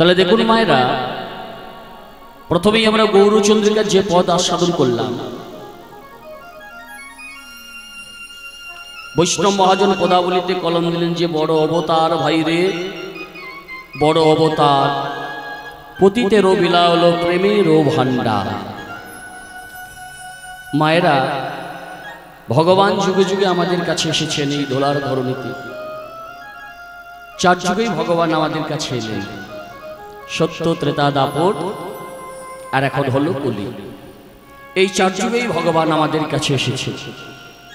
তাহলে দেখুন মায়েরা, প্রথমেই আমরা গৌরচন্দ্রিকার যে পদ আস্বাদন করলাম, বৈষ্ণব মহাজন পদাবলিতে কলম দিলেন যে বড় অবতার ভাই রে, বড় অবতার, পতিতেরও বিলাল প্রেমেরও ভান্ডার। মায়েরা, ভগবান যুগে যুগে আমাদের কাছে এসেছেন এই ধরার ধরণীতে। 4 যুগেই ভগবান আমাদের কাছে এলেন, সত্য, ত্রেতা, দাপর আর এখন হলো কলি। এই 4 যুগেই ভগবান আমাদের কাছে এসেছে।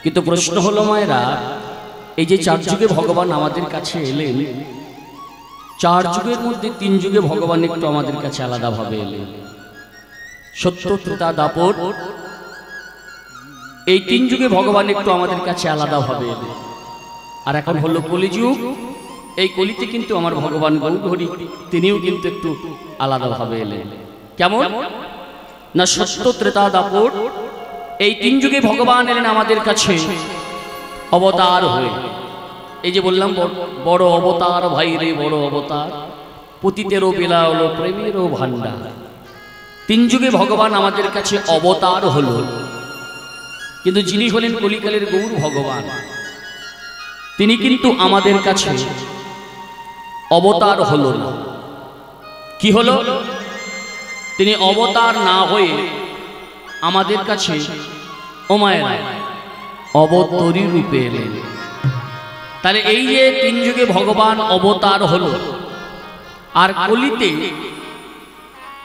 কিন্তু প্রশ্ন হলো মায়েরা, এই যে 4 যুগে ভগবান আমাদের কাছে এলেন, 4 যুগের মধ্যে 3 যুগে ভগবান একটু আমাদের কাছে আলাদাভাবে এলেন। সত্য, ত্রেতা, দাপর, এই 3 যুগে ভগবান একটু আমাদের কাছে আলাদাভাবে এলেন। আর এখন হলো কলিযুগ। এই কলিতে কিন্তু আমার ভগবান গৌরহরি তিনিও কিন্তু একটু আলাদাভাবে এলেন। কেমন না, সত্য, ত্রেতা, দাপর এই 3 যুগে ভগবান এলেন আমাদের কাছে অবতার হয়ে। এই যে বললাম বড় অবতার ভাই রে, বড় অবতার, পতিতেরও বিলাল প্রেমেরও ভান্ডার। 3 যুগে ভগবান আমাদের কাছে অবতার হলো, কিন্তু যিনি হলেন কলিকালের গৌর ভগবান, তিনি কিন্তু আমাদের কাছে অবতার হলো না। কি হলো? তিনি অবতার না হয়ে আমাদের কাছে ও মায়েরা অবতরী রূপে এলেন। তাহলে এই যে 3 যুগে ভগবান অবতার হলো, আর কলিতে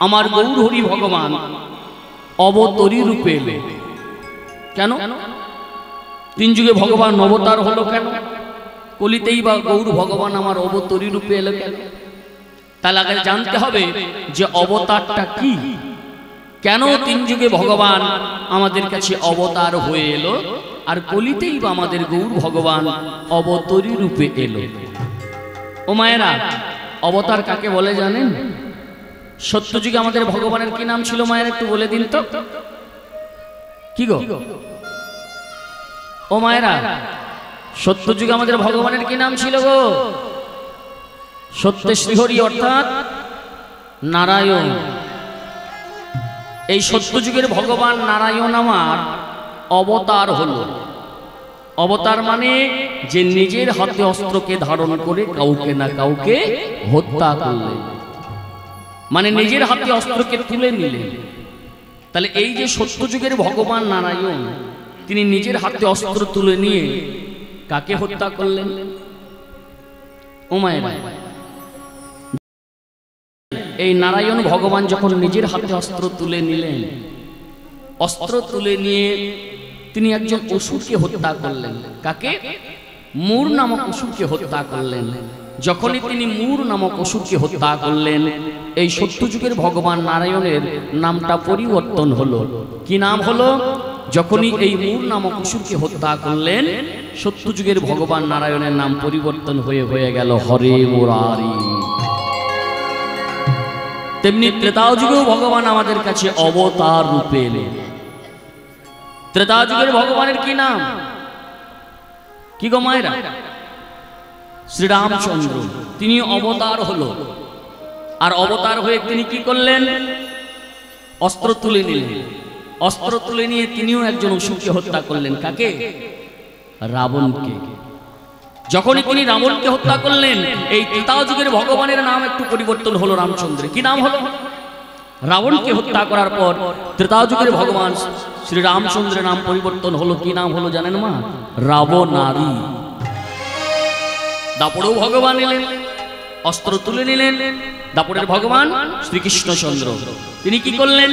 আমার গৌরহরি ভগবান অবতরী রূপে এলেন। কেন 3 যুগে ভগবান অবতার হলো কেন? কলিতেই বা গৌর ভগবান আমার অবতরী রূপে এলো কেন? তাহলে আগে জানতে হবে যে অবতারটা কি, কেন 3 যুগে ভগবান আমাদের কাছে অবতার হয়ে এলো, আর কলিতেই বা আমাদের গৌর ভগবান অবতরী রূপে এলো। ও মায়েরা, অবতার কাকে বলে জানেন? সত্য যুগে আমাদের ভগবানের কি নাম ছিল মায়েরা, একটু বলে দিন তো। কি গো ও মায়েরা, সত্য যুগে আমাদের ভগবানের কি নাম ছিল গো? সত্যে শ্রীহরি অর্থাৎ নারায়ণ। এই সত্য যুগের ভগবান নারায়ণ আমার অবতার হলো। অবতার মানে যে নিজের হাতে অস্ত্রকে ধারণ করে কাউকে না কাউকে হত্যা করলেন, মানে নিজের হাতে অস্ত্রকে তুলে নিলেন। তাহলে এই যে সত্য যুগের ভগবান নারায়ণ, তিনি নিজের হাতে অস্ত্র তুলে নিয়ে কাকে হত্যা করলেন? ও মায়েরা, এই নারায়ণ ভগবান যখন নিজের হাতে অস্ত্র তুলে নিলেন, অস্ত্র তুলে নিয়ে তিনি একজন অসুরকে হত্যা করলেন। কাকে? মূর নামক অসুরকে হত্যা করলেন। যখনই তিনি মূর নামক অসুরকে হত্যা করলেন, এই সত্যযুগের ভগবান নারায়ণের নামটা পরিবর্তন হলো। কি নাম হলো? যখনই এই মূর নামক অসুরকে হত্যা করলেন, সত্যযুগের ভগবান নারায়ণের নাম পরিবর্তন হয়ে গেল হরে মুরারি। তেমনি ত্রেতা যুগেও ভগবান আমাদের কাছে অবতার রূপে এলেন। ত্রেতা যুগের ভগবানের কি নাম? কি গো মায়েরা? শ্রীরামচন্দ্র। তিনি অবতার হলো, আর অবতার হয়ে তিনি কি করলেন? অস্ত্র তুলে নিলেন। অস্ত্র তুলে নিয়ে তিনিও একজন অসুরকে হত্যা করলেন। কাকে? রাবণকে। যখনই তিনি রাবণকে হত্যা করলেন, এই ত্রেতা যুগের ভগবানের নাম একটু পরিবর্তন হলো রামচন্দ্রের। কি নাম হলো? রাবণকে হত্যা করার পর ত্রেতা যুগের ভগবান শ্রী রামচন্দ্রের নাম পরিবর্তন হলো। কি নাম হলো জানেন মা? রাবণারি। দাপড়েও ভগবান এলেন, অস্ত্র তুলে নিলেন। দাপড়ের ভগবান শ্রীকৃষ্ণচন্দ্র তিনি কি করলেন?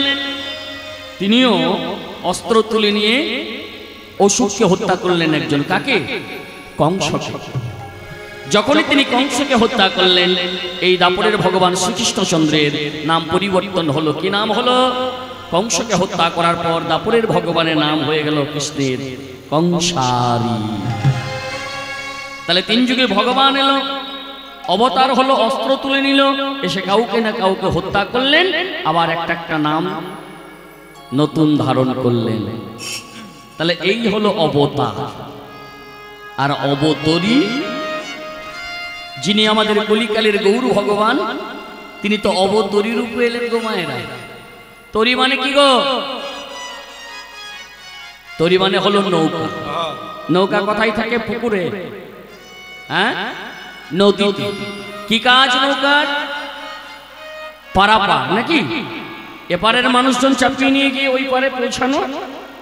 তিনিও অস্ত্র তুলে নিয়ে অসুরকে হত্যা করলেন একজন। কাকে? কংসকে। যখনই তিনি কংসকে হত্যা করলেন, এই দাপড়ের ভগবান শ্রীকৃষ্ণচন্দ্রের নাম পরিবর্তন হলো। কি নাম হলো? কংসকে হত্যা করার পর দাপড়ের ভগবানের নাম হয়ে গেল কৃষ্ণের কংসারী। তাহলে 3 যুগে ভগবান এলো, অবতার হলো, অস্ত্র তুলে নিল, এসে কাউকে না কাউকে হত্যা করলেন, আবার একটা নাম নতুন ধারণ করলেন। তাহলে এই হলো অবতার। আর অবতরী যিনি আমাদের কলিকালের গৌর ভগবান, তিনি তো অবতরী রূপে এলেন গো মায়েরা। তরি মানে কি গো? তরি মানে হলো নৌকা। নৌকা কোথায় থাকে? পুকুরে, হ্যাঁ, নদীতে। কি কাজ নৌকার? পারাপার নাকি? এপারের মানুষজন চাপিয়ে নিয়ে গিয়ে ওই পারে পৌঁছানো,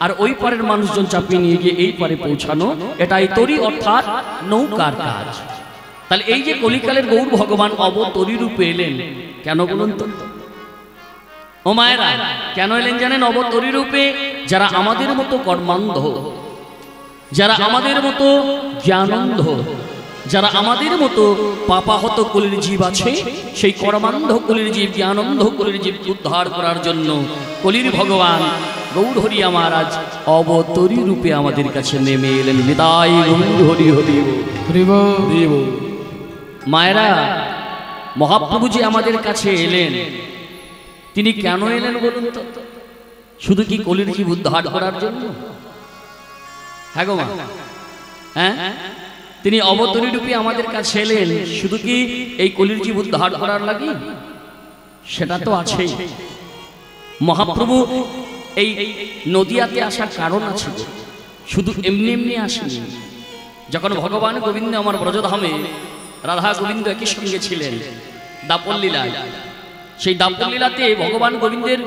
আর ওই পারের মানুষজন চাপিয়ে নিয়ে গিয়ে এই পারে পৌঁছানো, এটাই তরি অর্থাৎ নৌকার কাজ। তাহলে এই যে কলিকালের গৌর ভগবান অবতরী রূপে এলেন, কেন বলুন তো ও মায়েরা? কেন এলেন জানেন? অবতরী রূপে যারা আমাদের মতো কর্মান্ধ, যারা আমাদের মতো জ্ঞানান্ধ, যারা আমাদের মতো পাপাহত কলির জীব আছে, সেই কর্মান্ধ কলির জীব, জ্ঞানান্ধ কলির জীব উদ্ধার করার জন্য কলির ভগবান গৌর হরি মহারাজ অবতরী রূপে আমাদের কাছে নেমে এলেন। নিতাই গৌর হরি হরি বল। মায়েরা, মহাপ্রভু যে আমাদের কাছে এলেন, তিনি কেন এলেন বলুন তো? শুধু কি কলির জীব উদ্ধার করার জন্য? হ্যাঁ গো মা, হ্যাঁ, তিনি অবতরী রূপে আমাদের কাছে এলেন শুধু কি এই কলির জীব উদ্ধার করার লাগি? সেটা তো আছেই। মহাপ্রভু এই নদিয়াতে আসার কারণ আছে, শুধু এমনি এমনি আসেনি। যখন ভগবান গোবিন্দ আমার ব্রজধামে রাধা গোবিন্দ একই সঙ্গে ছিলেন দাপর লীলায়, সেই দাপর লীলাতে ভগবান গোবিন্দের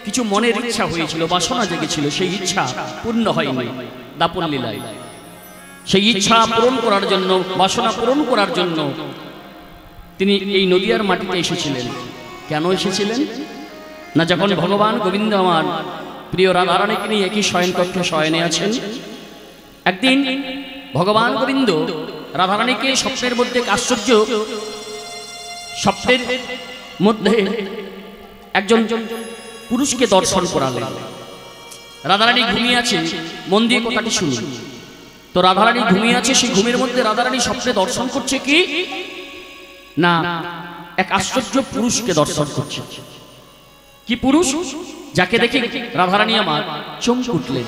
কিছু মনের ইচ্ছা হয়েছিল, বাসনা জেগেছিল, সেই ইচ্ছা পূর্ণ হয়নি দাপর লীলায়। সেই ইচ্ছা পূরণ করার জন্য, বাসনা পূরণ করার জন্য তিনি এই নদিয়ার মাটিতে এসেছিলেন। কেন এসেছিলেন না, যখন ভগবান গোবিন্দ আমার প্রিয় রাধারানীকে নিয়ে একই শয়নকক্ষে শয়নে আছেন, একদিন ভগবান গোবিন্দ রাধারানীকে স্বপ্নের মধ্যে, আশ্চর্য স্বপ্নের মধ্যে একজন পুরুষকে দর্শন করালেন। রাধারানী ঘুমিয়ে আছে, মন দিয়ে কথাটি শুনুন তো। রাধারানী ঘুমিয়ে আছে, সেই ঘুমের মধ্যে রাধারানী স্বপ্নে দর্শন করছে কি না, এক আশ্চর্য পুরুষকে দর্শন করছে। কি পুরুষ? যাকে দেখে রাধারানী আমার চমকে উঠলেন।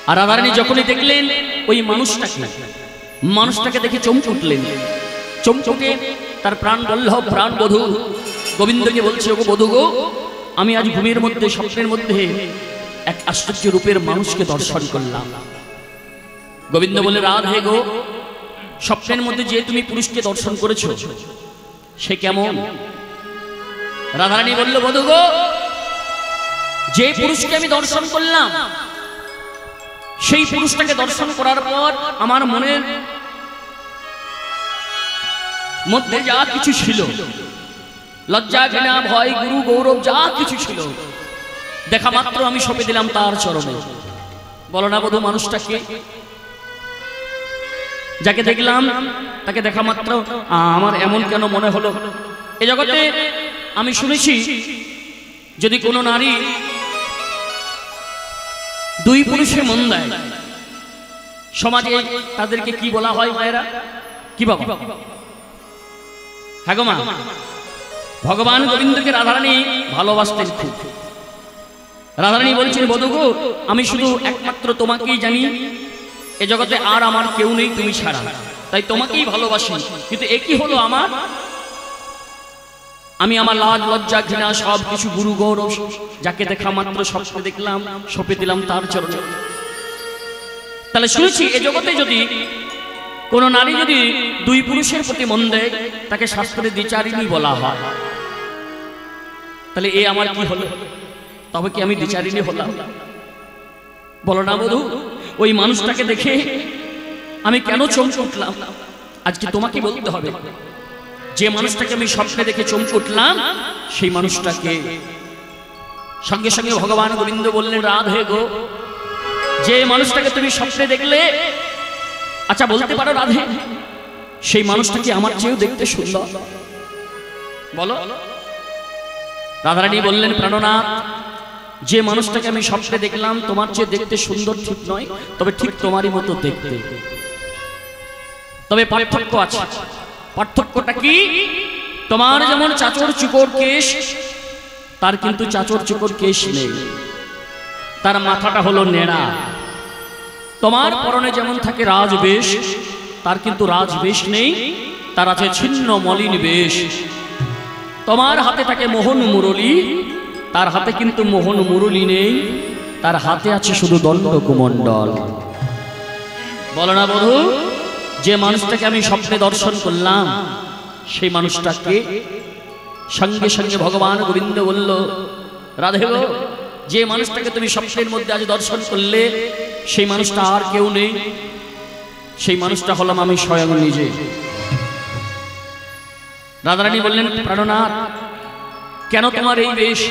আর রাধারানী যখনই দেখলেন ওই মানুষটাকে দেখে চমকে উঠলেন। চমকে তার প্রাণ বল্লভ, প্রাণ বধূ গোবিন্দকে বলছে, ওগো বধূ গো, আমি আজ ঘুমের মধ্যে, স্বপ্নের মধ্যে এক আশ্চর্য রূপের মানুষকে দর্শন করলাম। গোবিন্দ বলে, রাধে গো, স্বপ্নের মধ্যে যে তুমি পুরুষকে দর্শন করেছো সে কেমন? রাধারানী বলল, বধূ গো, যে পুরুষকে আমি দর্শন করলাম, সেই পুরুষটাকে দর্শন করার পর আমার মনের মধ্যে যা কিছু ছিল, লজ্জা, ঘৃণা, ভয়, গুরু, গৌরব যা কিছু ছিল, দেখা মাত্র আমি সঁপে দিলাম তার চরণে। বলো না বধূ, মানুষটাকে যাকে দেখলাম, তাকে দেখা মাত্র আমার এমন কেন মনে হলো? এ জগতে আমি শুনেছি, যদি কোনো নারী দুই পুরুষে মন দেয়, সমাজে তাদেরকে কি বলা হয় মায়েরা? কি বাবা? হ্যাঁ গো মা, ভগবান গোবিন্দকে রাধারানী ভালোবাসতেন খুব। রাধারানী বলছেন, বধূ গো, আমি শুধু একমাত্র তোমাকেই জানি, এ জগতে আর আমার কেউ নেই তুমি ছাড়া, তাই তোমাকেই ভালোবাসি। কিন্তু একই হলো আমার, আমি আমার লাজ, লজ্জা, ঘৃণা সব কিছু, গুরু, গৌরব, যাকে দেখা মাত্র স্বপ্নে দেখলাম, সঁপে দিলাম তার চরণে। তাহলে শুনেছি এ জগতে যদি কোন নারী যদি দুই পুরুষের প্রতি মন দেয়, তাকে শাস্ত্রে দ্বিচারিণী বলা হয়। তাহলে এ আমার কি হলো? তবে কি আমি দ্বিচারিণী হলাম? বলো না বধূ, ওই মানুষটাকে দেখে আমি কেন চমকে উঠলাম? আজকে তোমাকে বলতে হবে, যে মানুষটাকে আমি স্বপ্নে দেখে চমকে উঠলাম, সেই মানুষটাকে সঙ্গে সঙ্গে ভগবান গোবিন্দ বললেন, রাধে গো, যে মানুষটাকে তুমি স্বপ্নে দেখলে, আচ্ছা বলতে পারো রাধে, সেই মানুষটা কি আমার চেয়েও দেখতে সুন্দর? বলো। রাধারানী বললেন, প্রাণনাথ, যে মানুষটাকে আমি স্বপ্নে দেখলাম তোমার চেয়ে দেখতে সুন্দর ঠিক নয়, তবে ঠিক তোমারই মতো দেখতে, তবে পার্থক্য আছে। পার্থক্যটা কি? তোমার যেমন চাচর চুকর কেশ, তার কিন্তু চাচর চুকর কেশ নেই, তার মাথাটা হলো নেড়া। তোমার পরনে যেমন থাকে রাজবেশ, তার কিন্তু রাজবেশ নেই, তার আছে ছিন্ন মলিন বেশ। তোমার হাতে থাকে মোহন মুরলী, তার হাতে কিন্তু মোহন মুরলী নেই, তার হাতে আছে শুধু দণ্ডকুমণ্ডল। বলো না বধূ, যে মানুষটাকে আমি স্বপ্নে দর্শন করলাম সেই মানুষটাকে? সঙ্গে সঙ্গে ভগবান গোবিন্দ বলল, রাধে গো, যে মানুষটাকে তুমি স্বপ্নের মধ্যে আজ দর্শন করলে সেই মানুষটা আর কেউ নেই, সেই মানুষটা হলাম আমি স্বয়ং নিজে। রাধারানী বললেন, প্রাণনাথ, কেন তোমার এই বেশ?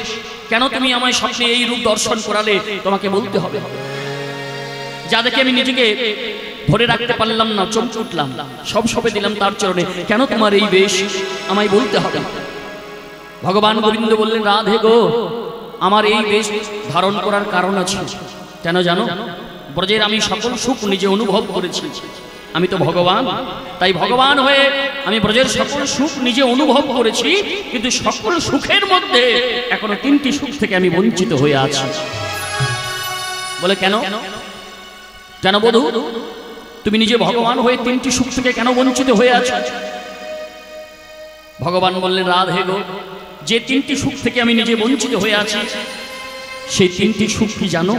কেন তুমি আমায় স্বপ্নে এই রূপ দর্শন করালে? তোমাকে বলতে হবে। যা দেখে আমি নিজেকে ধরে রাখতে পারলাম না, চমকে উঠলাম, সব সবে দিলাম তার চরণে। কেন তোমার এই বেশ? আমায় বলতে হবে। ভগবান গোবিন্দ বললেন, রাধে গো, আমার এই বেশ ধারণ করার কারণ আছে। কেন জানো? ব্রজের আমি সকল সুখ নিজে অনুভব করেছি, আমি তো ভগবান। তাই ভগবান হয়ে আমি ব্রজের সকল সুখ নিজে অনুভব করেছি, কিন্তু সকল সুখের মধ্যে এখনো 3টি সুখ থেকে আমি বঞ্চিত হয়ে আছি। বলে কেন? কেন বধূ, তুমি নিজে ভগবান হয়ে 3টি সুখ থেকে কেন বঞ্চিত হয়ে আছো? ভগবান বললেন, রাধে গো, যে 3টি সুখ থেকে আমি নিজে বঞ্চিত হয়ে আছি সেই 3টি সুখ কি জানো?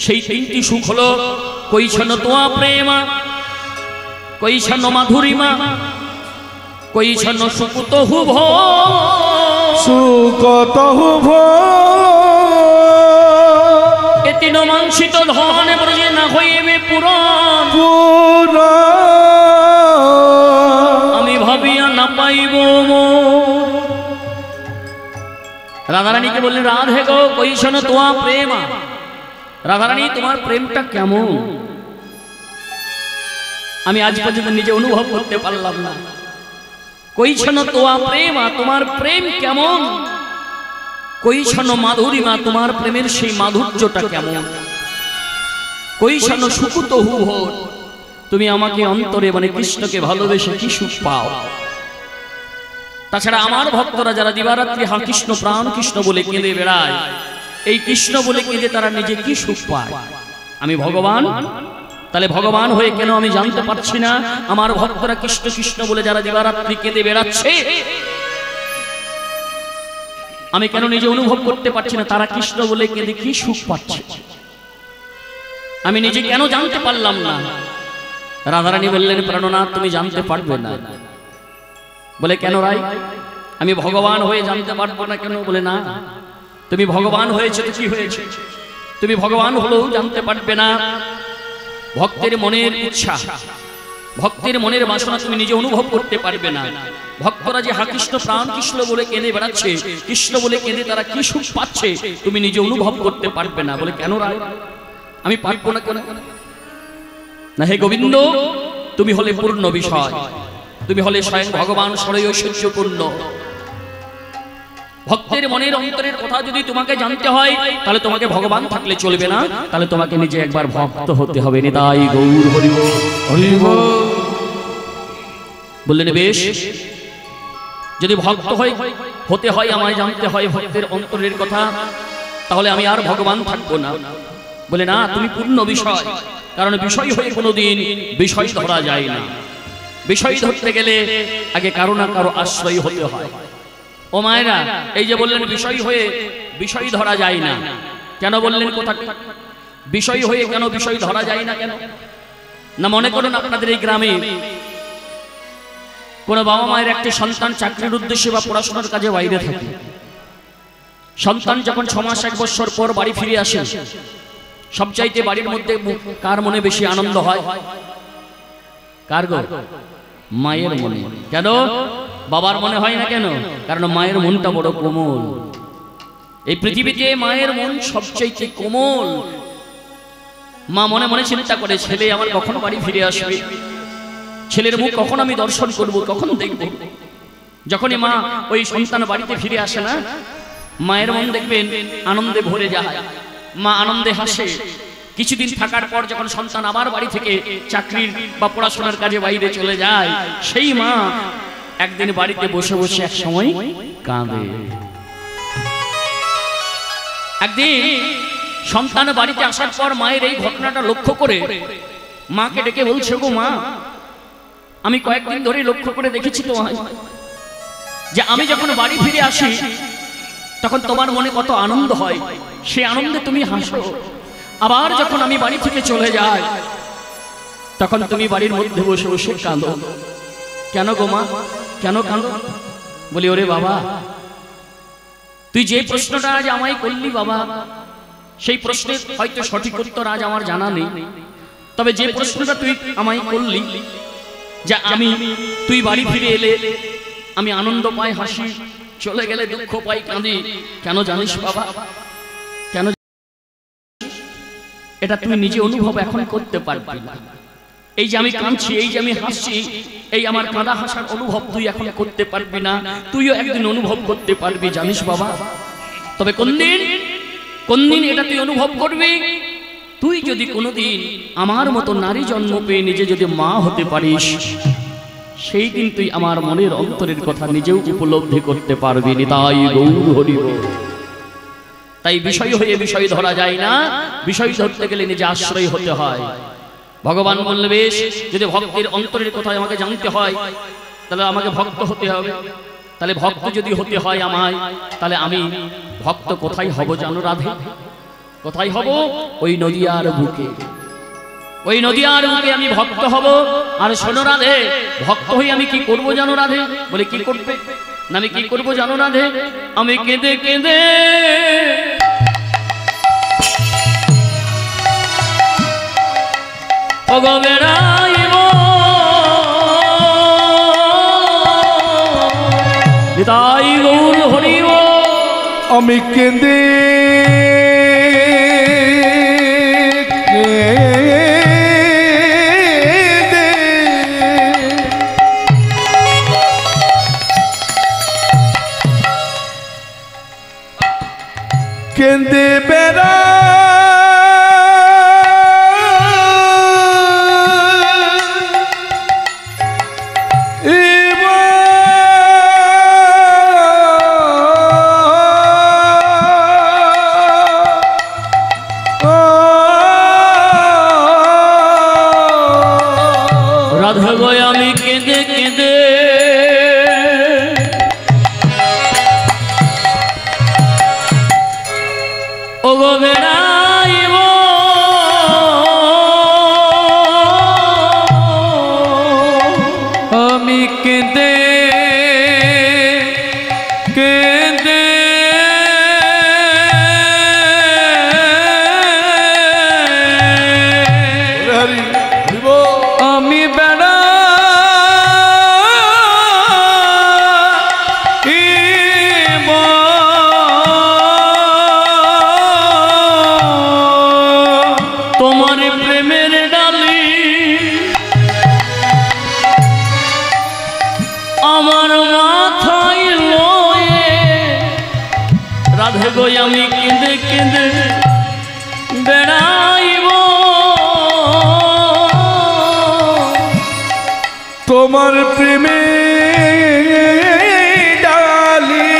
সেই 3টি সুখ হলো কৈছন তোয়া প্রেমা, কৈছন মাধুরিমা, কৈছন সুকুতহু ভো, সুকতহু ভো। এ 3 মাংসিত ধন ব্রজে না হইবে পুরাণ, আমি ভাবিয়া না পাইব মোর। রাধারানীকে বললেন, রাধে গো, কৈছন তোয়া প্রেমা। রাধারানী, তোমার প্রেমটা কেমন? আমি আজ পর্যন্ত নিজে অনুভব করতে পারলাম না। কৈছন তোয়া প্রেমা, তোমার প্রেম কেমন? কৈছন মাধুরিমা, তোমার প্রেমের সেই মাধুর্যটা কেমন? কৈছন সুকুতহু ভোর, তুমি আমাকে অন্তরে মানে কৃষ্ণকে ভালোবেসে কি সুখ পাও? তাছাড়া আমার ভক্তরা যারা দিবারাত্রি হা কৃষ্ণ প্রাণ কৃষ্ণ বলে কেঁদে বেড়ায়, এই কৃষ্ণ বলে কেঁদে তারা নিজে কি সুখ পায়? আমি ভগবান, তাহলে ভগবান হয়ে কেন আমি জানতে পারছি না আমার ভক্তরা কৃষ্ণ কৃষ্ণ বলে যারা দিবারাত্রি কেঁদে বেড়াচ্ছে, আমি কেন নিজে অনুভব করতে পারছি না তারা কৃষ্ণ বলে কেঁদে কি সুখ পাচ্ছে? আমি নিজে কেন জানতে পারলাম না? রাধারানী বললেন, প্রাণনাথ, তুমি জানতে পারবে না। বলে কেন রাই? আমি ভগবান হয়ে জানতে পারবো না কেন? বলে না, তুমি ভগবান হয়েছে তো কি হয়েছে? তুমি ভগবান হলেও জানতে পারবে না। ভক্তের মনের ইচ্ছা, ভক্তের মনের বাসনা তুমি নিজে অনুভব করতে পারবে না। ভক্তরা যে হা কৃষ্ণ প্রাণ কৃষ্ণ বলে কেঁদে বেড়াচ্ছে, কৃষ্ণ বলে কেঁদে তারা কি সুখ পাচ্ছে তুমি নিজে অনুভব করতে পারবে না। বলে কেন রায়? আমি পারবো না কেন? না হে গোবিন্দ, তুমি হলে পূর্ণ বিষয়, তুমি হলে স্বয়ং ভগবান স্বরয় ঐশ্বর্যপূর্ণ। ভক্তের মনের অন্তরের কথা যদি তোমাকে জানতে হয় তাহলে তোমাকে ভগবান থাকলে চলবে না, তাহলে তোমাকে নিজে একবার ভক্ত হতে হবে। নিতাই গৌর হরি বল, হরি বল। বললেন, বেশ, যদি ভক্ত হতে হয় আমায় জানতে হয় ভক্তের অন্তরের কথা, তাহলে আমি আর ভগবান থাকবো না। বলে না, তুমি পূর্ণ বিষয়, কারণ বিষয় হয়ে কোনোদিন বিষয় ধরা যায় না। বিষয় ধরতে গেলে আগে কারো না কারো আশ্রয় হতে হয়। ও মায়েরা, এই যে বললেন বিষয় হয়ে বিষয় ধরা যায় না, কেন বললেন? কথা বিষয় হয়ে কেন বিষয় ধরা যায় না কেন? না মনে করুন আপনাদের এই গ্রামে কোন বাবা মায়ের একটি সন্তান চাকরির উদ্দেশ্যে বা পড়াশোনার কাজে বাইরে থাকে। সন্তান যখন 6 মাস 1 বছর পর বাড়ি ফিরে আসে, সবচাইতে বাড়ির মধ্যে কার মনে বেশি আনন্দ হয়? কার গো? মায়ের মনে। কেন? বাবার মনে হয় না কেন? কারণ মায়ের মনটা বড় কোমল। এই পৃথিবীতে মায়ের মন সবচাইতে কোমল। মা মনে মনে চিন্তা করে, ছেলে আমার কখন বাড়ি ফিরে আসবে, ছেলের মুখ কখন আমি দর্শন করব, কখন দেখব। যখনই মা ওই সন্তান বাড়িতে ফিরে আসে না, মায়ের মন দেখবেন আনন্দে ভরে যায়, মা আনন্দে হাসে। কিছুদিন থাকার পর যখন সন্তান আবার বাড়ি থেকে চাকরির বা পড়াশোনার কাজে বাইরে চলে যায়, সেই মা একদিন বাড়িতে বসে বসে এক সময় কাঁদে। একদিন সন্তান বাড়িতে আসার পর মায়ের এই ঘটনাটা লক্ষ্য করে মাকে ডেকে বলছে, গো মা, আমি কয়েকদিন ধরে লক্ষ্য করে দেখেছি তোমায়, যে আমি যখন বাড়ি ফিরে আসি তখন তোমার মনে কত আনন্দ হয়, সে আনন্দে তুমি হাসো। আবার যখন আমি বাড়ি থেকে চলে যাই তখন তুমি বাড়ির মধ্যে বসে বসে কাঁদো। কেন গো মা, কেন কাঁদো? বলি, ওরে বাবা, তুই যে প্রশ্নটা আজ আমায় করলি বাবা, সেই প্রশ্নের হয়তো সঠিক উত্তর আজ আমার জানা নেই, তবে যে প্রশ্নটা তুই আমায় করলি, যে আমি তুই বাড়ি ফিরে এলে আমি আনন্দ পাই, হাসি, চলে গেলে দুঃখ পাই, কাঁদি, কেন জানিস বাবা? কেন? এটা তুই নিজে অনুভব এখন করতে পারবি না। এই যে আমি কাঁদছি, এই যে আমি হাসছি, এই আমার কাঁদা হাসার অনুভব তুই এখন করতে পারবি না, তুইও একদিন অনুভব করতে পারবি, জানিস বাবা? তবে কোন দিন এটা তুই অনুভব করবি? তুই যদি কোনোদিন আমার মতো নারী জন্ম পেয়ে নিজে যদি মা হতে পারিস, সেই দিন তুই আমার মনের অন্তরের কথা নিজেও উপলব্ধি করতে পারবি। নিতাই গৌর হরি বল। তাই বিষয় হয়ে বিষয় ধরা যায় না, বিষয় ধরতে গেলে নিজে আশ্রয় হতে হয়। ভগবান বললে, বেশ, যদি ভক্তের অন্তরের কথা আমাকে জানতে হয় তাহলে আমাকে ভক্ত হতে হবে। তাহলে ভক্ত যদি হতে হয় আমায়, তাহলে আমি ভক্ত কোথায় হব জানো রাধে? কোথায় হব? ওই নদিয়ার বুকে। ওই নদিয়ার বুকে আমি ভক্ত হব। আর শোনো রাধে, ভক্ত হয়ে আমি কি করব জানো রাধে? বলে, কি করবে? না, আমি কি করব জানো রাধে? আমি কেঁদে কেঁদে ওগো বেড়াইব, নিতাই গৌর হরি বল। আমি কেঁদে কেঁদে বেড়া রাধা গো আমি কেঁদে কেঁদে ওগো বেড়াইব, আমি কেঁদে কেঁদে আমি বেড়া তোমার প্রেমের ডালি আমার মাথায় লয়ে। রাধে গো আমি কেঁদে কেঁদে বেড়াইব, তোমার প্রেমে ডালি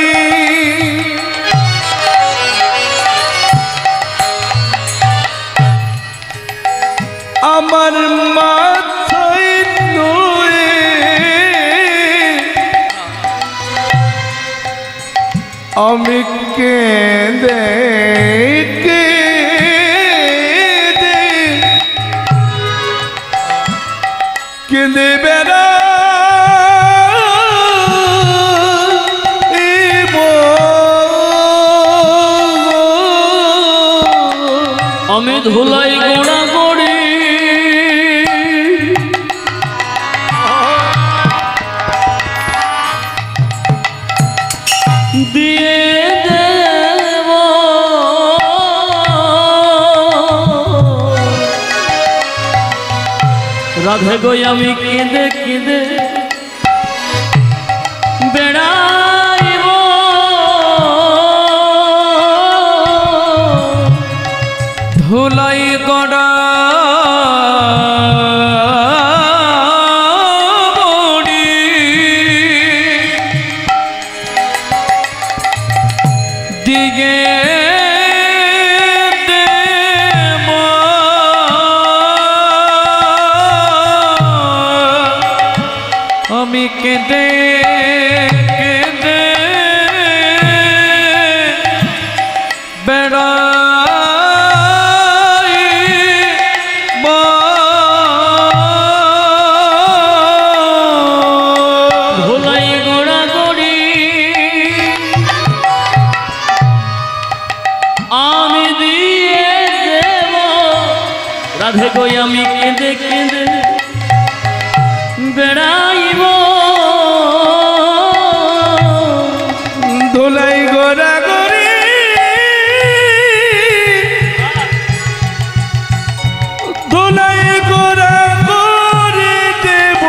আমার মাথায় লয়ে। আমি কেঁদে কেঁদে কেঁদে বেড়া আমি ধুলাই গোড়া করি দিয়ে দেব, রাধে গো আমি কেঁদে কেঁদে বেড়াইব, ধুলাই গড়া দিগে রাধে গো আমি কেঁদে কেঁদে বেড়াইব ধুলাই গোরা গরি ধুলাই গোরা গরি দেব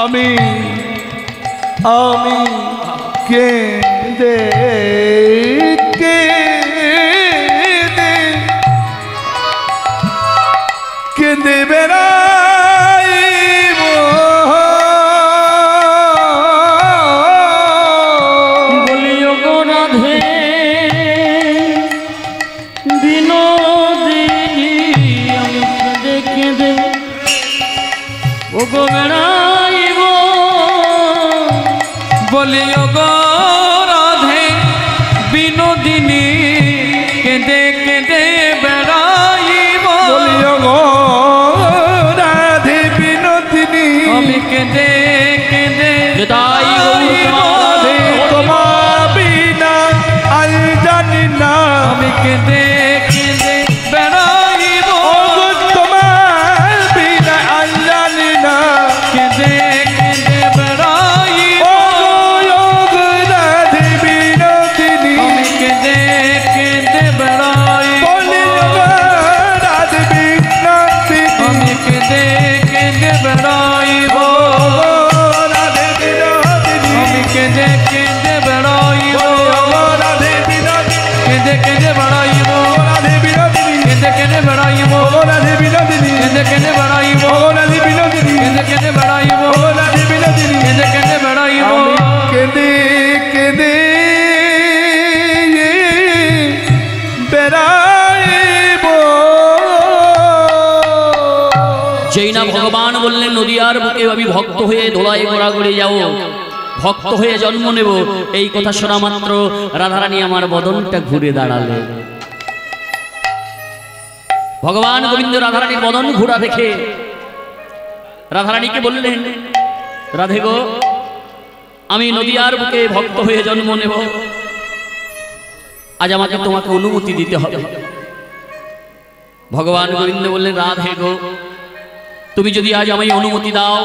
আমি আমি কেঁদে কেঁদে কেঁদে বেড়াইব বলিও গো রাধে বিনোদিনী আমি কেঁদে কেঁদে ও গো বেড়াইব বলিও গো রাধে বিনোদিনী কেঁদে কেঁদে বেড়াইব বলিও গো রাধে বিনোদিনী আমি কেঁদে কেঁদে হৃদয় রাধে তোমার বিনা আজ জানি না আমি কেঁদে কেঁদে বেড়াইব তোমার বিনা আজ জানি না কেঁদে কেঁদে বেড়াইব রাধে বিনোদিনী আমি কেঁদে কেঁদে বেড়াইব রাধে বিনোদিনী আমি কেঁদে কেঁদে বেড়াইব রাধে বিনোদিনী আমি কেঁদে কেঁদে বেড়াইব রাধে বিনোদিনী কেঁদে কেঁদে বেড়াইব রাধে বিনোদিনী কেঁদে কেঁদে বেড়াইব রাধে বিনোদিনী কেঁদে কেঁদে বেড়াইব রাধে বিনোদিনী কেঁদে কেঁদে বেড়াইব রাধে বিনোদিনী কেঁদে কেঁদে বেড়াইব কেঁদে কেঁদে বেড়াইব যেই না ভগবান বললেন নদিয়ার বুকে আমি ভক্ত হয়ে দোলায় গোড়াগড়ি যাও, ভক্ত হয়ে জন্ম নেব, এই কথা শোনা মাত্র রাধারানী আমার বদনটা ঘুরে দাঁড়ালে। ভগবান গোবিন্দ রাধারানীর বদন ঘোরা দেখে রাধারানীকে বললেন, রাধে গো আমি নদিয়ার বুকে ভক্ত হয়ে জন্ম নেব, আজ আমাকে তোমাকে অনুমতি দিতে হবে। ভগবান গোবিন্দ বললেন, রাধে গো তুমি যদি আজ আমায় অনুমতি দাও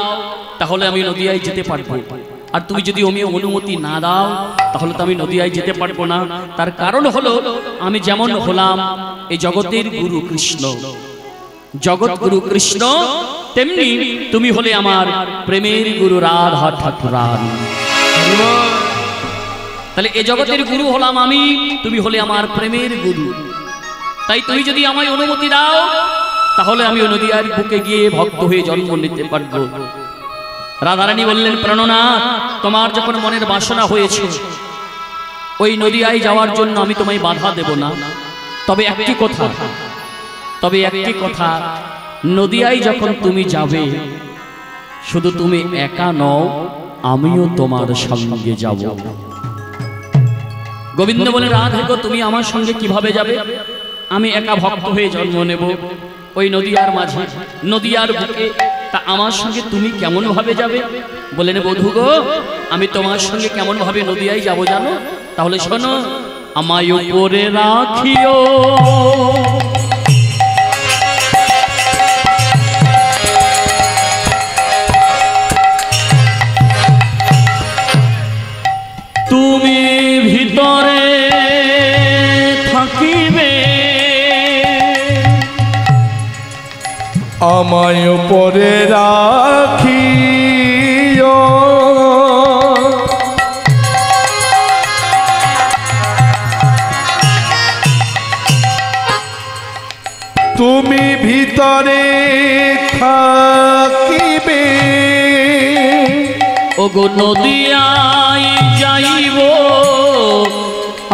তাহলে আমি নদিয়ায় যেতে পারবো, আর তুমি যদি অনুমতি না দাও তাহলে তো আমি নদিয়ায় যেতে পারবো না। তার কারণ হলো আমি যেমন হলাম এই জগতের গুরু কৃষ্ণ, জগৎ গুরু কৃষ্ণ, তেমনি তুমি হলে আমার প্রেমের গুরু রাধা ঠাকুরানী। তাহলে এই জগতের গুরু হলাম আমি, তুমি হলে আমার প্রেমের গুরু, তাই তুমি যদি আমায় অনুমতি দাও তাহলে আমি নদিয়ার বুকে গিয়ে ভক্ত হয়ে জন্ম নিতে পারবো। রাধারানী বললেন, প্রাণনাথ তোমার যখন মনের বাসনা হয়েছে ওই নদিয়ায় যাওয়ার জন্য আমি তোমায় বাধা দেব না, তবে একটি কথা, নদিয়ায় যখন তুমি যাবে শুধু তুমি একা নও, আমিও তোমার সঙ্গে যাব। গোবিন্দ বলে, রাধে গো তুমি আমার সঙ্গে কিভাবে যাবে? আমি একা ভক্ত হয়ে জন্ম নেব ওই নদিয়ার মাঝে, নদিয়ার বুকে, তা আমার সঙ্গে তুমি কেমন ভাবে যাবে? বলেন, বধূ গো আমি তোমার সঙ্গে কেমন ভাবে নদিয়ায় যাব জানো? তাহলে শোনো, আমায় উপরে রাখিও তুমি ভিতরে থাকিবে, আমায় উপরে রাখিও তুমি ভিতরে থাকিবে, ওগো নদিয়ায় যাইব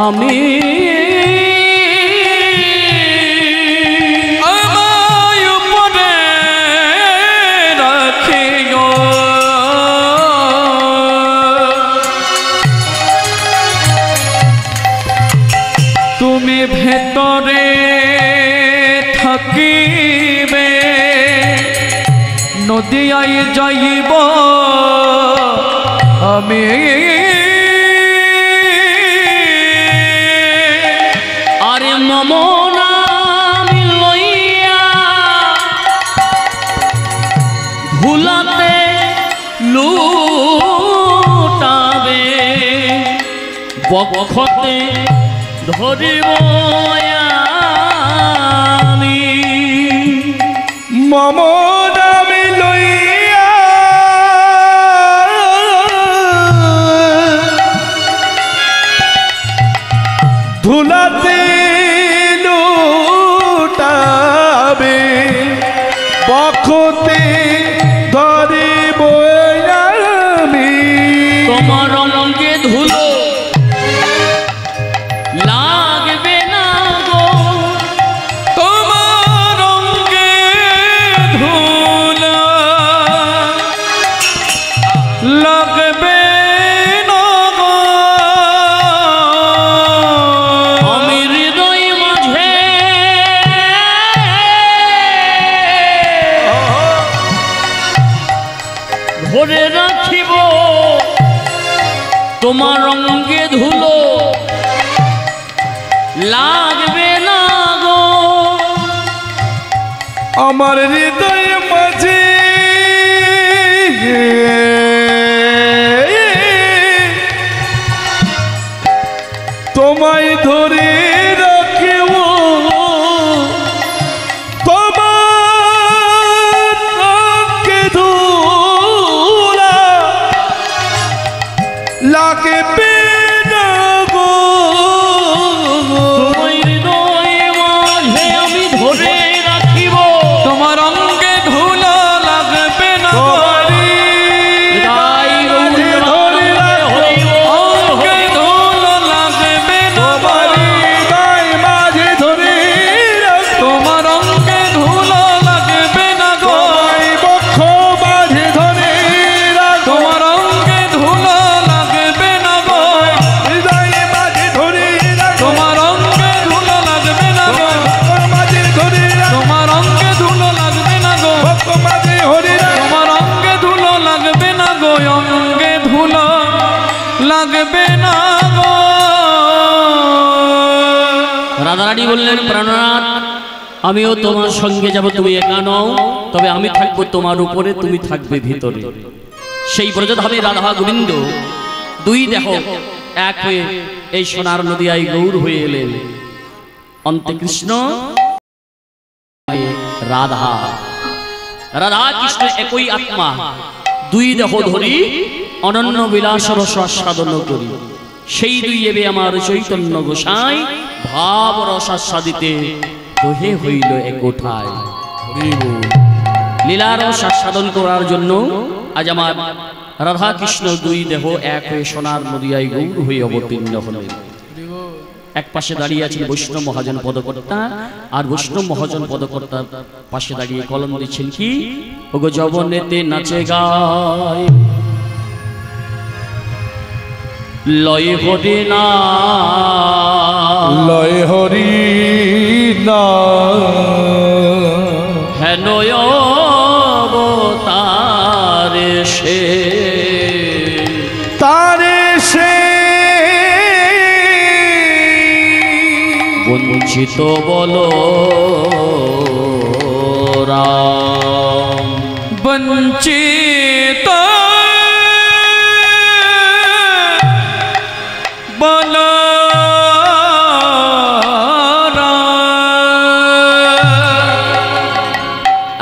আমি, আমায় উপরে রাখিও তুমি ভেতরে থাকিবে, নদিয়ায় যাইব আমি। পক্ষতে ধরিব আমি মম নামে লইয়া ধুলাতে লুটাবে বক্ষতে ধরিব আমি তোমার রঙে ধুলো লাগবে না গো তোমার অঙ্গে ধুলা লাগবে না গো আমি হৃদয় মাঝে ভরে রাখিব তোমার রঙে ধুলো লাগবে না গো আমার হৃদয় মাঝে তোমায় ধরে রাখিব তোমার রঙে ধুলা লাগবে না গো তোমার হৃদয় মাঝে আমি ধরে রাখিব তোমার অঙ্গে ধুলা লাগবে না গো তাই মাঝে ধরে হরিব অঙ্গে ধুলা লাগবে না গো হৃদয় মাঝে ধরে রাখিব তোমার অঙ্গে ধুলা লাগবে না গো তোমায় বক্ষ মাঝে ধরে রাখো তোমার অঙ্গে ধুলা লাগবে না গো হৃদয় মাঝে ধরে রাখো তোমার অঙ্গে ধুলা লাগবে না গো বক্ষ মাঝে ধরে রাখো তোমার অঙ্গে ধুলো লাগবে না গো বক্ষ মাঝে হরে রাখো তোমার অঙ্গে ধুলো লাগবে না গো অঙ্গে ধুলো লাগবে না গো রাধারানী বললেন প্রাণনাথ আমিও তোমার সঙ্গে যাব তুমি একা নও তবে আমি থাকবো তোমার উপরে তুমি থাকবে ভিতরে সেই ব্রজধামে রাধা গোবিন্দ দুই দেহ এক হয়ে এই সোনার নদিয়ায় গৌর হয়ে এলেন অন্তে কৃষ্ণ রাধা রাধা কৃষ্ণ একই আত্মা দুই দেহ ধরি অনন্য বিলাস রস আস্বাদন করি সেই দুই এবে আমার চৈতন্য গোসাই ভাব রস আস্বাদিতে দোহে হইল একোঠায় লীলা রস আস্বাদন করার জন্য আজ আমার রাধা কৃষ্ণ দুই দেহ এক হয়ে সোনার নদিয়ায় গৌর হয়ে অবতীর্ণ হলেন এক পাশে দাঁড়িয়ে আছেন বৈষ্ণব মহাজন পদকর্তা আর বৈষ্ণব মহাজন পদকর্তার পাশে দাঁড়িয়ে কলম দিচ্ছেন কি ওগো যবনেতে নাচে গায় লয় হরে না লয় হরি না হেন অবতারে সে তারে সে বঞ্চিত বলো রাম বঞ্চিত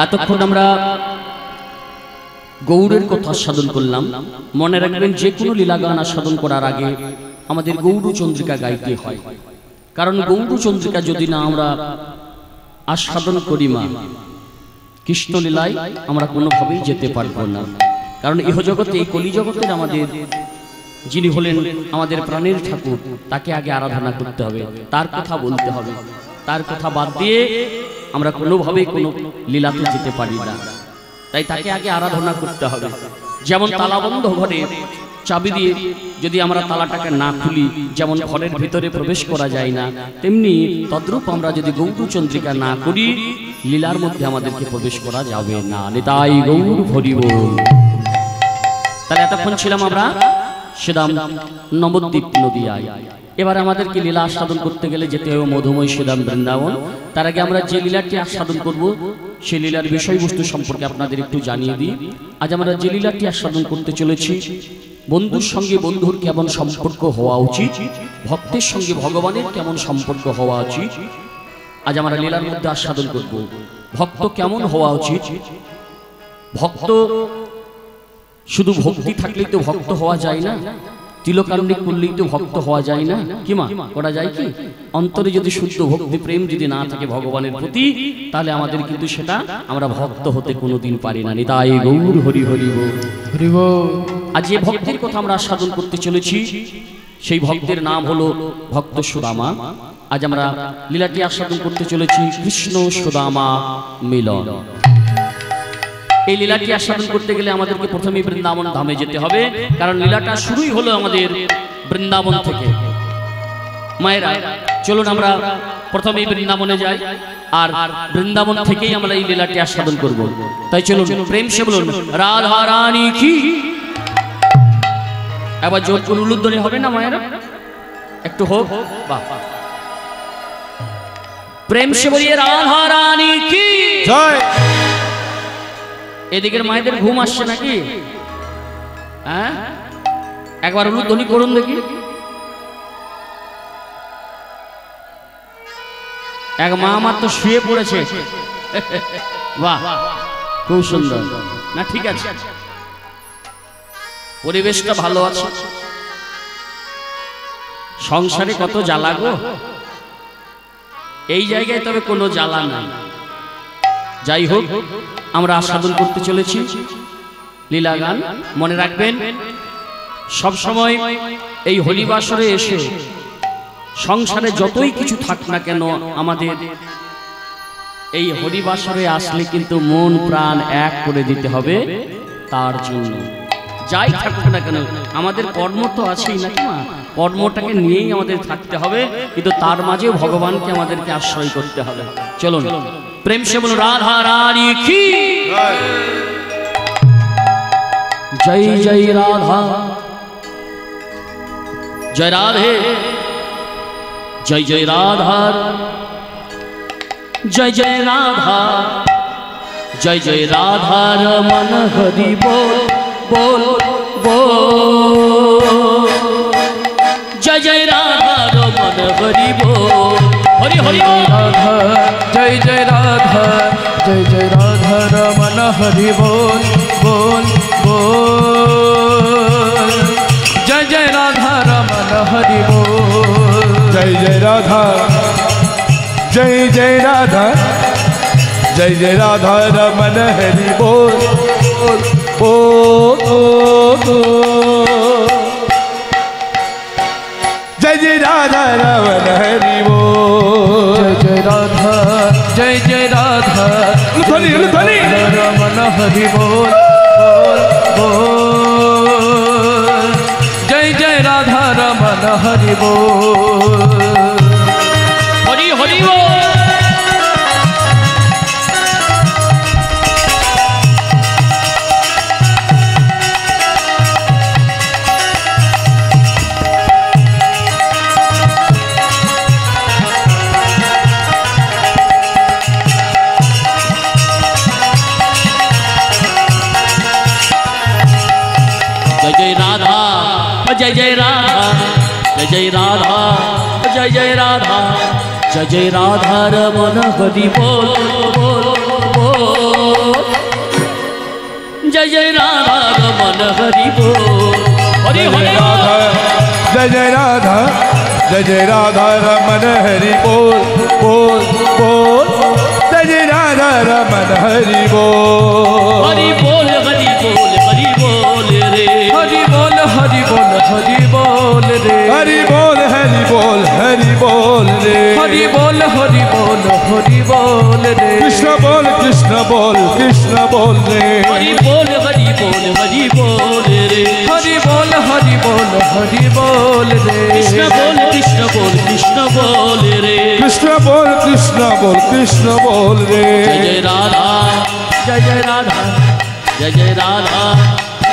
এতক্ষণ আমরা গৌরের কথা সাধন করলাম মনে রাখবেন যে কোনো লীলা গান আস্বাদন করার আগে আমাদের গৌর চন্দ্রিকা গাইতে হয় কারণ গৌর চন্দ্রিকা যদি না আমরা আস্বাদন করি মা কৃষ্ণলীলায় আমরা কোনোভাবেই যেতে পারবো না কারণ ইহজগতে এই কলিজগতের আমাদের যিনি হলেন আমাদের প্রাণের ঠাকুর তাকে আগে আরাধনা করতে হবে তার কথা বলতে হবে তার কথা বাদ দিয়ে আমরা কোনোভাবেই কোনো লীলাতে যেতে পারি না তাই তাকে আগে আরাধনা করতে হবে যেমন তালাবন্ধ ঘরে চাবি দিয়ে যদি আমরা তালাটাকে না খুলি যেমন ঘরের ভিতরে প্রবেশ করা যায় না তেমনি তদ্রূপ আমরা যদি গৌর চন্দ্রিকা না করি লীলার মধ্যে আমাদেরকে প্রবেশ করা যাবে না নিতাই গৌর হরিব তাহলে এতক্ষণ ছিলাম আমরা সেদাম নবদ্বীপ নদিয়ায় এবার আমাদেরকে লীলা আস্বাদন করতে গেলে যেতে হবে মধুময় সেদাম বৃন্দাবন তার আগে আমরা যে লীলাটি আস্বাদন করব সেই লীলার বিষয়বস্তু সম্পর্কে আপনাদের একটু জানিয়ে দিই। আজ আমরা যে লীলাটি আস্বাদন করতে চলেছি, বন্ধুর সঙ্গে বন্ধুর কেমন সম্পর্ক হওয়া উচিত, ভক্তের সঙ্গে ভগবানের কেমন সম্পর্ক হওয়া উচিত, আজ আমরা লীলার মধ্যে আস্বাদন করব। ভক্ত কেমন হওয়া উচিত? ভক্ত শুধু ভক্তি থাকলেই তো ভক্ত হওয়া যায় না, তিলকান্নিক করলেই তো ভক্ত হওয়া যায় না, কি মা করা যায় কি? অন্তরে যদি শুদ্ধ ভক্তি প্রেম যদি না থাকে ভগবানের প্রতি, তাহলে আমাদের কিন্তু সেটা আমরা ভক্ত হতে কোনোদিন পারি না। নিতাই গৌর হরি হরি বল। আজ যে ভক্তের কথা আমরা আস্বাদন করতে চলেছি, সেই ভক্তের নাম হলো ভক্ত সুদামা। আজ আমরা লীলাটি আস্বাদন করতে চলেছি কৃষ্ণ সুদামা মিলন। এই লীলাটি আস্বাদন করতে গেলে আমাদেরকে প্রথমে বৃন্দাবন ধামে যেতে হবে, কারণ লীলাটা শুরুই হলো আমাদের বৃন্দাবন থেকে। মায়েরা চলুন আমরা প্রথমে বৃন্দাবনে যাই, আর বৃন্দাবন থেকেই আমরা এই লীলাটি আস্বাদন করব। তাই চলুন প্রেম সে বলুন রাধা রানী কি। এবার জোর করে উলুধ্বনি হবে না মায়েরা? একটু হোক। বাহ, প্রেম সে বলিয়ে রাধা রানী কি জয়। এদিকের মায়েদের ঘুম আসছে নাকি? হ্যাঁ, একবার উলুধ্বনি করুন দেখি। এক মা আমার তো শুয়ে পড়েছে। বাহ, খুব সুন্দর না? ঠিক আছে, পরিবেশটা ভালো আছে। সংসারে কত জ্বালা গো, এই জায়গায় তবে কোনো জ্বালা নাই। যাই হোক, আমরা আস্বাদন করতে চলেছি লীলা গান। মনে রাখবেন, সব সময় এই হোলিবাসরে এসে সংসারে যতই কিছু থাক না কেন, আমাদের এই হোলিবাসরে আসলে কিন্তু মন প্রাণ এক করে দিতে হবে। তার জন্য যাই থাকুক না কেন, আমাদের কর্ম তো আছেই নাকি মা? কর্মটাকে নিয়েই আমাদের থাকতে হবে, কিন্তু তার মাঝেও ভগবানকে আমাদেরকে আশ্রয় করতে হবে। চলুন প্রেম সে বলুন রাধা রানী কি জয়। জয় রাধা, জয় রাধে, জয় জয় রাধার, জয় জয় রাধা, জয় জয় রাধার মন হরি বল বল বল। জয় জয় রাধার মন হরি বল হরি হরি রাধা, জয় জয় রাধা, জয় জয় রাধার মন হরি বল বল বল। জয় জয় রাধার মন হরি বল। জয় জয় রাধা, জয় জয় রাধা, জয় জয় রাধা রমন হরি বল বল। জয় জয় রাধা রমন হরি বল। জয় জয় রাধা, জয় জয় রাধা, রমন হরি বল বল। জয় জয় রাধা রমন হরি বল হরি হরি বল। जय जय राधा, जय जय राधा, जय जय राधा, जय जय राधा रमन हरि बोल बोल बोल। जय जय राधा रमन हरि बोल हरि हरि राधा। जय जय राधा, जय जय राधा रमन हरि बोल बोल बोल। जय जय राधा रमन हरि बोल हरि बोल हरि बोल हरि बोल रे। हरि बोल हरि बोल हरि बोल रे। हरि बोल हरि बोल हरि बोल रे। हरि बोल हरि बोल हरि बोल रे। कृष्ण बोल कृष्ण बोल कृष्ण बोल रे। हरि बोल हरि बोल हरि बोल रे। हरि बोल हरि बोल हरि बोल रे। कृष्ण बोल कृष्ण बोल कृष्ण बोल रे। कृष्ण बोल कृष्ण बोल कृष्ण बोल रे। जय जय राधा, जय जय राधा, जय जय राधा,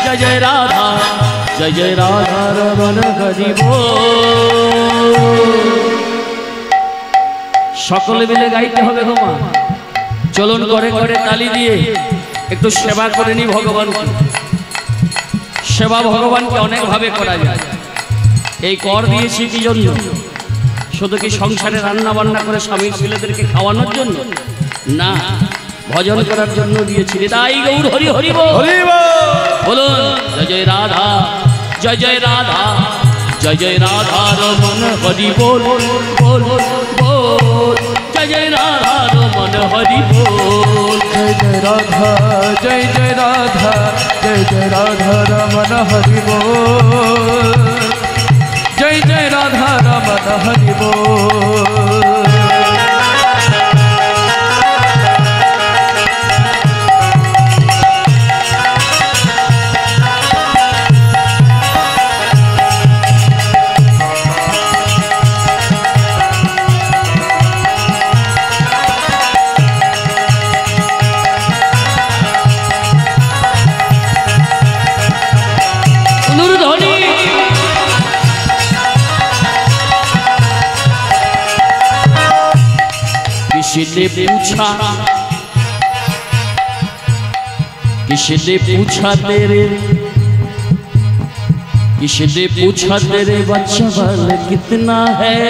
जय जय राधा, जय जय राधा रमन हरि बोल। সকলে মিলে গাইতে হবে গো মা। চলুন করে করে তালি দিয়ে একটু সেবা করে নি ভগবানকে। সেবা ভগবানকে অনেকভাবে করা যায়। এই কর দিয়েছি কি জন্য? শুধু কি সংসারে রান্না বান্না করে স্বামীর ছেলেদেরকে খাওয়ানোর জন্য না, ভজন করার জন্য দিয়েছি। তাই গৌর হরি হরি বল। বলুন জয় জয় রাধা, জয় জয় রাধা, জয় জয় রাধা রমন হরি বল বল বল, জয় জয় রাধা রমন হরি বল। जय जय राधा, जय जय राधा, जय जय राधा रमन हरि बोल, जय जय राधा रमन हरि बोल। किसने पूछा, किसने पूछा तेरे, किसने पूछा तेरे बच्चा बल कितना है,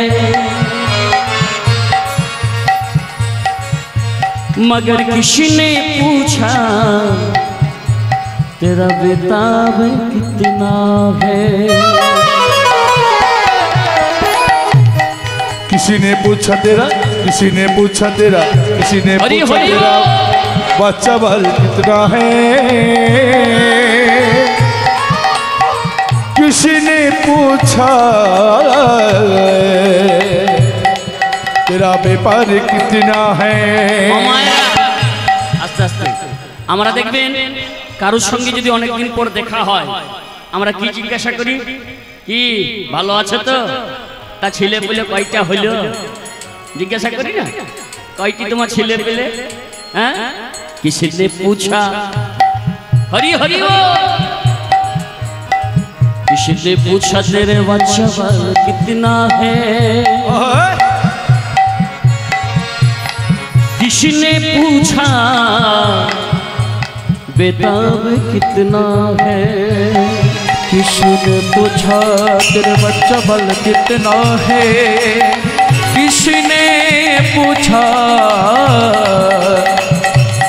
मगर किसने पूछा तेरा बेताब कितना है। किसी ने पूछा तेरा, किसी ने पूछा तेरा, किसी ने पूछा तेरा बच्चा बल कितना है, किसी ने पूछा तेरा व्यापार कितना है। আস্তে আস্তে আমরা দেখবেন কারোর সঙ্গে যদি অনেকদিন পর দেখা হয় আমরা কি জিজ্ঞাসা করি, কি ভালো আছে তো, তা ছেলে পেলে কয়টা হইল জিজ্ঞাসা করি না, কয়টি তোমার ছেলে পেলে। হ্যাঁ, কিসনে पूछा हरि हरि बोल, किसने पूछा तेरे बच्चा बल कितना है, किसने पूछा बेताब कितना है, किसने पूछा तेरे बच्चा बल कितना है, किसने पूछा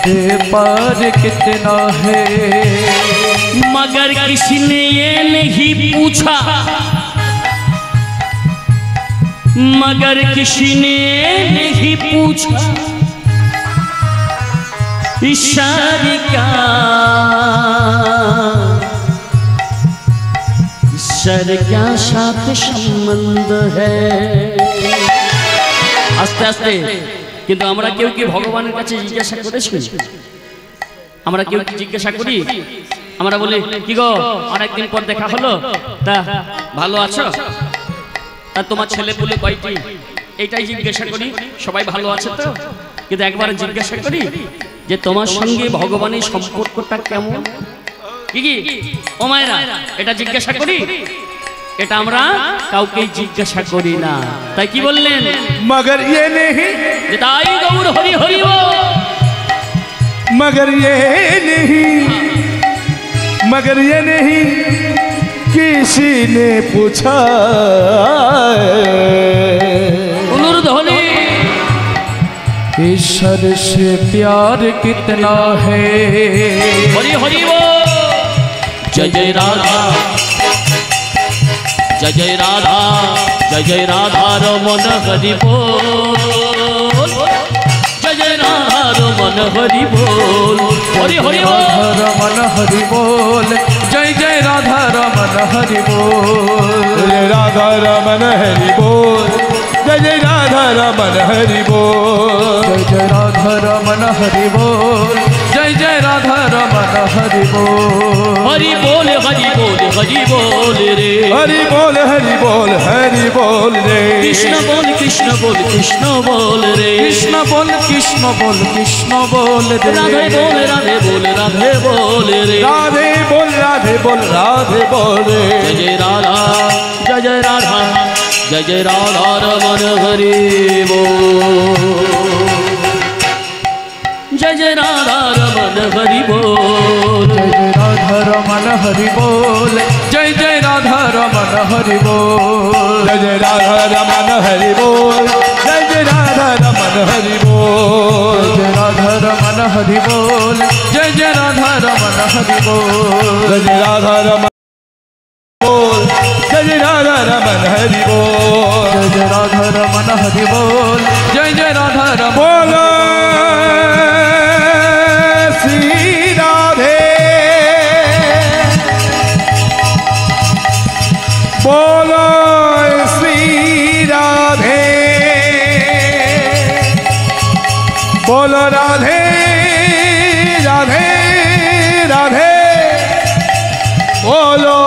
व्यापार कितना है, मगर किसी ने ये नहीं पूछा, मगर किसी ने नहीं पूछा इशारे का, ईश्वर क्या साथ संबंध है। আস্তে আস্তে কিন্তু আমরা কেউ কি ভগবানের কাছে জিজ্ঞাসা করেছি? আমরা কেউ কি জিজ্ঞাসা করি? আমরা বলি কি গো অনেকদিন পর দেখা হলো, তা ভালো আছো, তা তোমার ছেলে পুলে কয়টি, এইটাই জিজ্ঞাসা করি। সবাই ভালো আছে তো? কিন্তু একবার জিজ্ঞাসা করি যে তোমার সঙ্গে ভগবানের সম্পর্কটা কেমন, কি কি ও মায়েরা, এটা জিজ্ঞাসা করি? এটা আমরা কাউকে জিজ্ঞাসা করি না। তাই কি বললেন, मगर ये नहीं, যে তাই গৌর হরি হরি বল, मगर ये नहीं, मगर ये नहीं किसी ने पूछा অনুরোধ হলি ईश्वर से प्यार कितना है। हरि हरि बोल, जय जय राधा, जय जय राधा, जय जय राधा रमन हरि बोल, जय जय राधा रमन हरि बोल, हरि हरि बोल, रमन हरि बोल, जय जय राधा रमन हरि बोल, जय राधा रमन हरि बोल, जय जय राधा रमन हरि बोल, जय जय राधा रमन हरि बोल, जय जय राधा रमन हरि बोल, हरि बोल हरि बोल हरि बोल रे, हरि बोल हरि बोल हरि बोल रे, कृष्ण बोल कृष्ण बोल कृष्ण बोल रे, कृष्ण बोल कृष्ण बोल कृष्ण बोल रे, राधे बोल राधे बोल राधे बोल रे, राधे बोल राधे बोल राधे बोल रे, जय जय राधा, जय जय राधा, जय जय राधा रमन हरि बोल, जय जय राधा रमन हरि बोल, जय जय राधा रमन हरि बोल, जय जय राधा रमन हरि बोल, जय जय राधा रमन हरि बोल, जय जय राधा रमन हरि बोल, जय राधा रमन हरि बोल, जय जय राधा रमन हरि बोल, जय जय राधा रमन बोल, जय जय राधा रमन हरि बोल, जय जय राधा रमन हरि बोल, जय जय राधा रमन श्री राधे बोलो श्री राधे बोलो राधे राधे राधे बोलो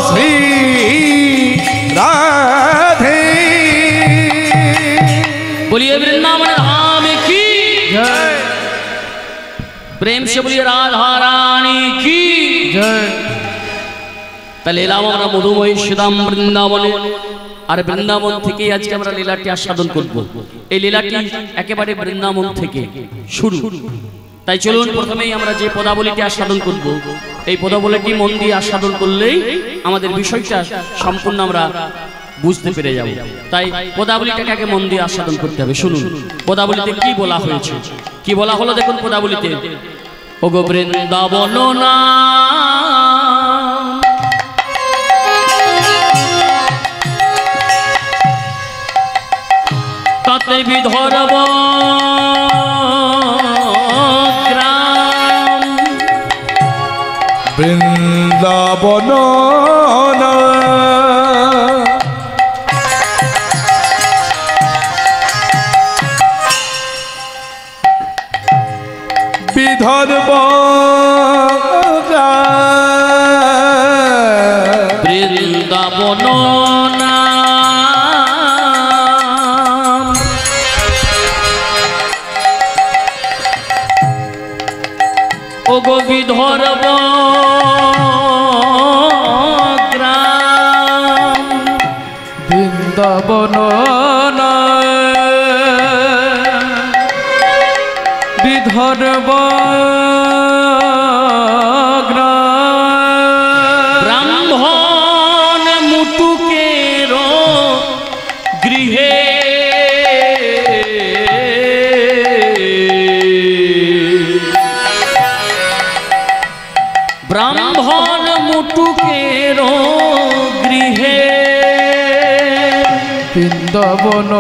श्री राधे। बोलिए वृंदावन धाम की जय, प्रेम से बोलिए राधा रानी की जय। তাহলে এলাম আমরা মধুময় শ্রীধাম বৃন্দাবনে, আর বৃন্দাবন থেকে আজকে আমরা লীলাটি আস্বাদন করব। এই লীলাটি একেবারে বৃন্দাবন থেকে শুরু। তাই চলুন প্রথমেই আমরা যে পদাবলীটি আস্বাদন করব, এই পদাবলীটি মন দিয়ে আস্বাদন করলেই আমাদের বিষয়টা সম্পূর্ণ আমরা বুঝতে পেরে যাব। তাই পদাবলীটাকে আগে মন দিয়ে আস্বাদন করতে হবে। শুনুন পদাবলীতে কি বলা হয়েছে, কি বলা হলো দেখুন পদাবলীতে। ওগো বৃন্দাবন না তাতে বিধর্ব গ্রাম, বৃন্দাবন বিধর্ব বৃন্দাবন ওগো বিধর্ব গ্রাম, বৃন্দাবন বিধর্ব ব্রাহ্মণ মুটুকের গৃহে ব্রাহ্মণ মুটুকের গৃহে বৃন্দাবন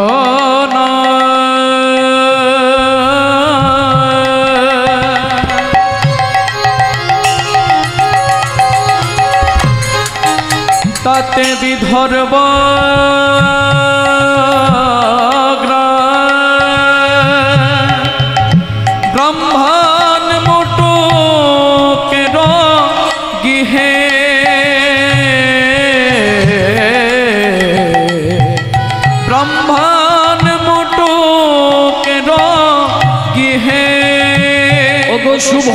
তাতে বিধর্ব ব্রাহ্মণ মুটুকের গৃহে ব্রাহ্মণ মুটুকের গৃহে ওগো শুভ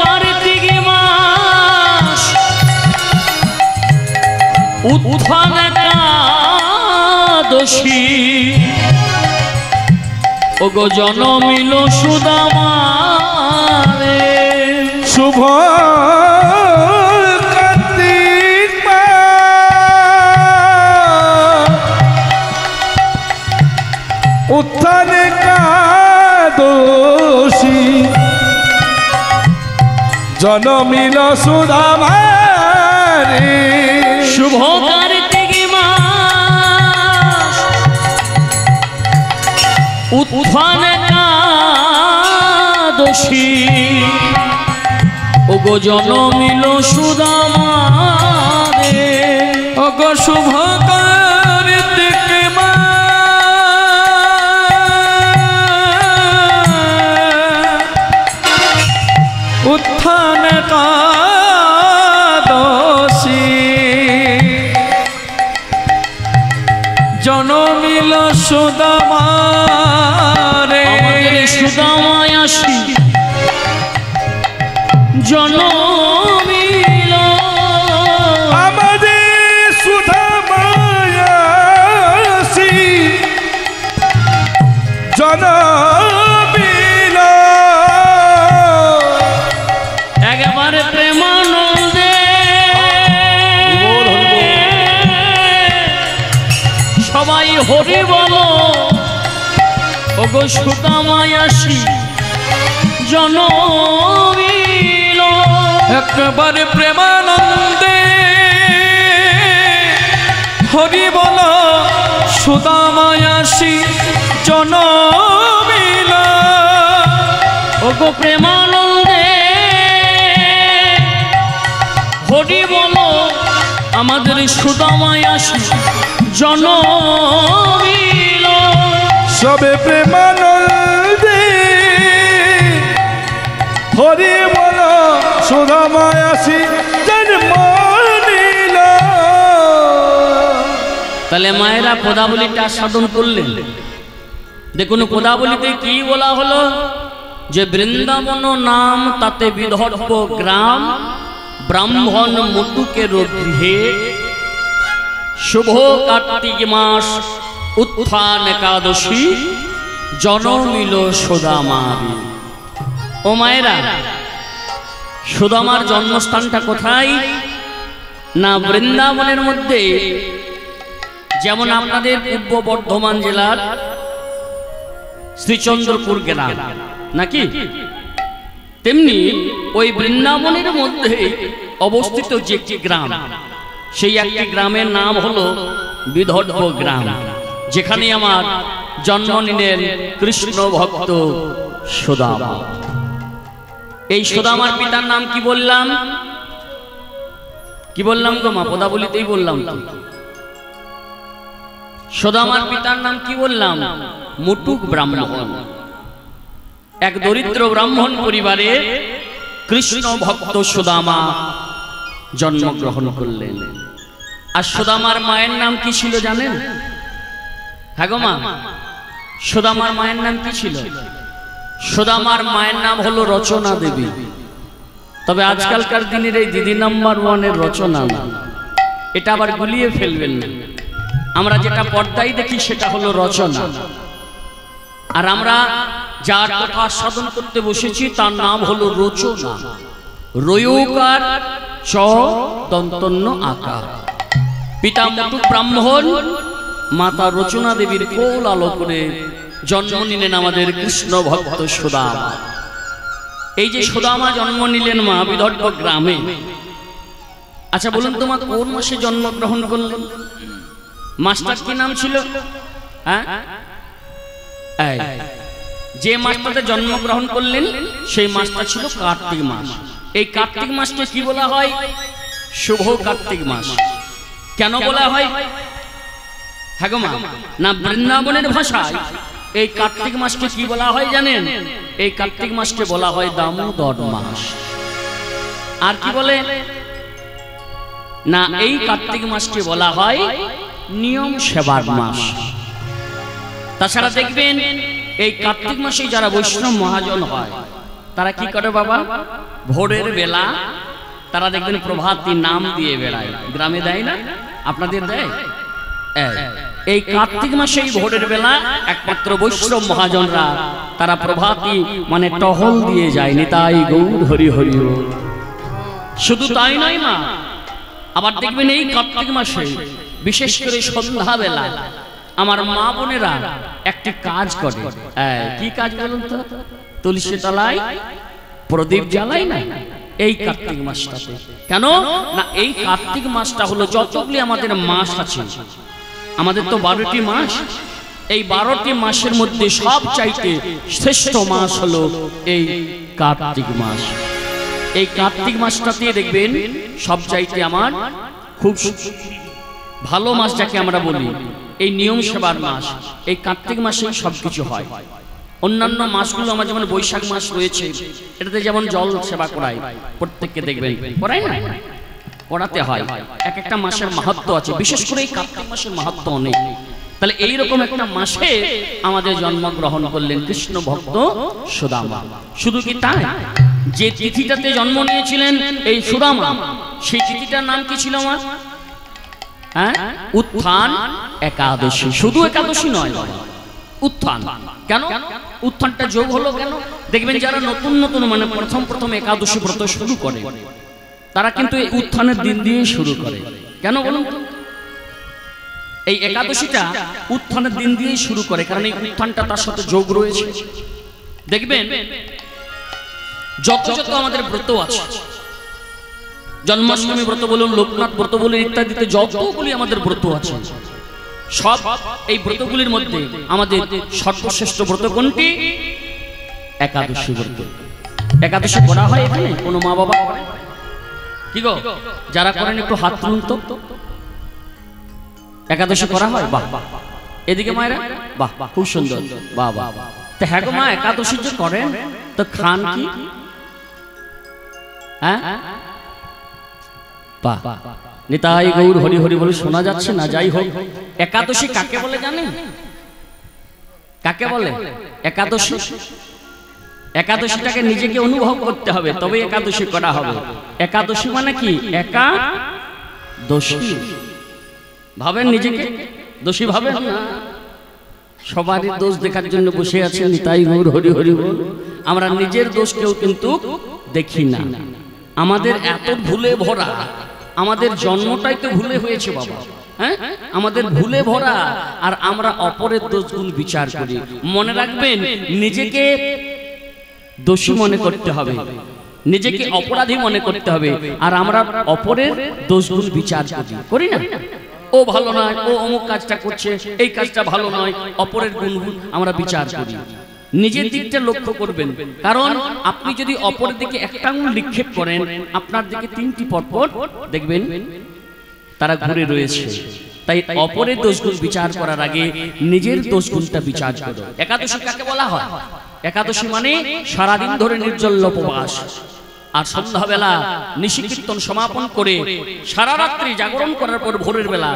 কার্তিক মাস উত্থান একাদশী, ওগো জনমিল সুদামারে শুভ কার্তিক উত্থান একাদশী জনমিল সুদামারে শুভ কার্তিক মাস উত্থান একাদশী, ওগো জনমিল সুদামারে ওগো শুভ কার্তিক উত্থান একাদশী জনমিল সুদামারে সুদামায় আসি জনমিল আমাদের সুদামায় আসি জনমিল একবারে প্রেমানন্দে সবাই হরি বলো, ওগো সুদামায় আসি জনমিল। একবারে প্রেমানন্দে হরি বল, সুদামায় আসি জনমিল। ওগো প্রেমানন্দে হরি বলো, আমাদের সুদামায় আসি জনমিল। সবে প্রেমানন্দে হরি বল, সুদামায় আসি জন্ম নিল। তাহলে মায়েরা পদাবলীটা সাধন করলেন। দেখুন পদাবলীতে কি বলা হলো, যে বৃন্দাবন নাম তাতে বিদর্ভ গ্রাম, ব্রাহ্মণ মুটুকের গৃহে, শুভ কার্তিক মাস উত্থান একাদশী, জনমিল সুদামার। ও মায়েরা, সুদামার জন্মস্থানটা কোথায়? না বৃন্দাবনের মধ্যে। যেমন আপনাদের পূর্ব বর্ধমান জেলার শ্রীচন্দ্রপুর গ্রাম নাকি, তেমনি ওই বৃন্দাবনের মধ্যে অবস্থিত যে একটি গ্রাম, সেই একটি গ্রামের নাম হলো বিদর্ভ গ্রাম, যেখানে আমার জন্ম নিলেন কৃষ্ণ ভক্ত সুদামা। এই সুদামার পিতার নাম কি বললাম? কি বললাম গো মা? পদাবলীতেই বললাম তো। সুদামার পিতার নাম কি বললাম? মুটুক ব্রাহ্মণ। এক দরিদ্র ব্রাহ্মণ পরিবারে কৃষ্ণ ভক্ত সুদামা জন্মগ্রহণ করলেন। আর সুদামার মায়ের নাম কি ছিল জানেন? হ্যাঁ গো মা, সুদামার মায়ের নাম কি ছিল? সুদামার মায়ের নাম হলো রচনা দেবী। তবে আজকালকার দিনের এই দিদি নাম্বার ওয়ানের রচনা না, এটা আবার গুলিয়ে ফেলবেন না। আমরা যেটা পর্দায় দেখি সেটা হলো রচনা, আর আমরা যার কথা সাধন করতে বসেছি তার নাম হলো রচনা। রয়ুকার চ দন্তন্য আকার। পিতা মুটুক ব্রাহ্মণ, মাতা রচনা দেবীর কোল আলো করে জন্ম নিলেন আমাদের কৃষ্ণ ভক্ত সুদামা। এই যে সুদামা জন্ম নিলেন মা বিদর্ভ গ্রামে। আচ্ছা বলুন তোমার কোন মাসে জন্মগ্রহণ করলেন? মাসটার কি নাম ছিল? হ্যাঁ, যে মাসটাতে জন্মগ্রহণ করলেন সেই মাসটা ছিল কার্তিক মাস। এই কার্তিক মাসকে কি বলা হয়? শুভ কার্তিক মাস। কেন বলা হয়? হ্যাঁ গো মা, না বৃন্দাবনের ভাষায় এই কার্তিক মাসকে কি বলা হয় জানেন? এই কার্তিক মাসকে বলা হয় দামোদর মাস। আর কি বলে না, এই কার্তিক মাসকে বলা হয় নিয়ম সেবার মাস। তাছাড়া দেখবেন এই কার্তিক মাসে যারা বৈষ্ণব মহাজন হয় তারা কি করে বাবা? ভোরের বেলা তারা দেখবেন প্রভাতী নাম দিয়ে বেড়ায়। গ্রামে দেয় না? আপনাদের দেয়? এই কার্তিক মাসে ভোরের বেলা একমাত্র বৈষ্ণব মহাজনরা তারা প্রভাতী মানে টহল দিয়ে যায়। নিতাই গৌর হরি হরি। শুধু তাই নয় মা, আবার দেখবেন এই কার্তিক মাসে বিশেষ করে সন্ধ্যা বেলা আমার মা বোনেরা একটি কাজ করে। কি কাজ বলুন তো? তুলসী তলায় প্রদীপ জ্বালায় না এই কার্তিক মাসটাতে। কেন না, এই কার্তিক মাসটা হলো যতগুলি আমাদের মাস আছে, আমাদের তো 12টি মাস, এই 12টি মাসের মধ্যে সবচাইতে শ্রেষ্ঠ মাস হলো এই কার্তিক মাস। এই কার্তিক মাসটাতে দেখবেন সবচাইতে আমার খুব ভালো মাস যাকে আমরা বলি, এই নিয়ম সেবার মাস। এই কার্তিক মাসেই সবকিছু হয়। অন্যান্য মাসগুলো আমার যেমন বৈশাখ মাস রয়েছে, এটাতে যেমন জল সেবা করায়, প্রত্যেককে দেখবেন করায় না, করাতে হয়। এক একটা মাসের মাহাত্ম্য আছে, বিশেষ করে এই কার্তিক মাসের মাহাত্ম্য অনেক। তাহলে এইরকম একটা মাসে আমাদের জন্মগ্রহণ করলেন কৃষ্ণ ভক্ত সুদামা। শুধু কি তাই, যে তিথিটাতে জন্ম নিয়েছিলেন এই সুদামা, সেই তিথিটার নাম কি ছিল আমার? হ্যাঁ, উত্থান একাদশী। শুধু একাদশী নয়, উত্থান। কেন উত্থানটা যোগ হলো কেন? দেখবেন যারা নতুন নতুন মানে প্রথম একাদশী ব্রত শুরু করে তারা কিন্তু এই উত্থানের দিন দিয়ে শুরু করে। কেন বলুন? এই একাদশীটা উত্থানের দিন দিয়ে শুরু করে, কারণ এই উত্থানটা তার সাথে যোগ রয়েছে। দেখবেন যত আমাদের ব্রত আছে, জন্মাষ্টমী ব্রত বলুন, লোকনাথ ব্রত বলুন, ইত্যাদিতে যতগুলি আমাদের ব্রত আছে, সব এই ব্রতগুলির মধ্যে আমাদের সর্বশ্রেষ্ঠ ব্রত কোনটি? একাদশী ব্রত। একাদশী করা হয় এখানে? কোনো মা বাবা করে কি গো? যারা করেন একটু হাত তুলুন তো। একাদশী করা হয়? বাহ। এদিকে মায়েরা, বাহ, খুব সুন্দর, বাহ বাহ। তো হ্যাঁ গো মা, একাদশী যে করেন তো খান কি? হ্যাঁ, বাহ, নিতাই গৌর হরি হরি বলে শোনা যাচ্ছে না। যাই হোক, একাদশী কাকে বলে জানেন? কাকে বলে একাদশী? একাদশীটাকে নিজেকে অনুভব করতে হবে, তবে একাদশী করা হবে। একাদশী মানে কি? একাদশী ভাবেন নিজেকে দোষী ভাবেন না। সবারই দোষ দেখার জন্য বসে আছেন, নিতাই গৌর হরি হরি বল। আমরা নিজের দোষ কেউ কিন্তু দেখি না। আমাদের এত ভুলে ভরা, আমাদের জন্মটাই তো ভুলে হয়েছে বাবা। হ্যাঁ, আমাদের ভুলে ভরা, আর আমরা অপরের দোষগুলো বিচার করি। মনে রাখবেন, নিজেকে দোষী মনে করতে হবে, নিজেকে অপরাধী মনে করতে হবে, আর আমরা অপরের দোষগুলো বিচার করি না। ও ভালো নয়, ও অমুক কাজটা করছে, এই কাজটা ভালো নয়, অপরের গুণগুলো আমরা বিচার করি। নিজের দিকটা লক্ষ্য করবেন, কারণ আপনি যদি অপরের দিকে একটা আঙুল নিক্ষেপ করেন, আপনার দিকে তিনটি পরপর দেখবেন তারা ঘুরে রয়েছে। তাই অপরের দোষগুণ বিচার করার আগে নিজের দোষগুণটা বিচার করো। একাদশী কাকে বলা হয়? একাদশী মানে সারাদিন ধরে নির্জল উপবাস, আর সন্ধ্যাবেলা নিশিকীর্তন সমাপন করে সারা রাত্রি জাগরণ করার পর ভোরের বেলা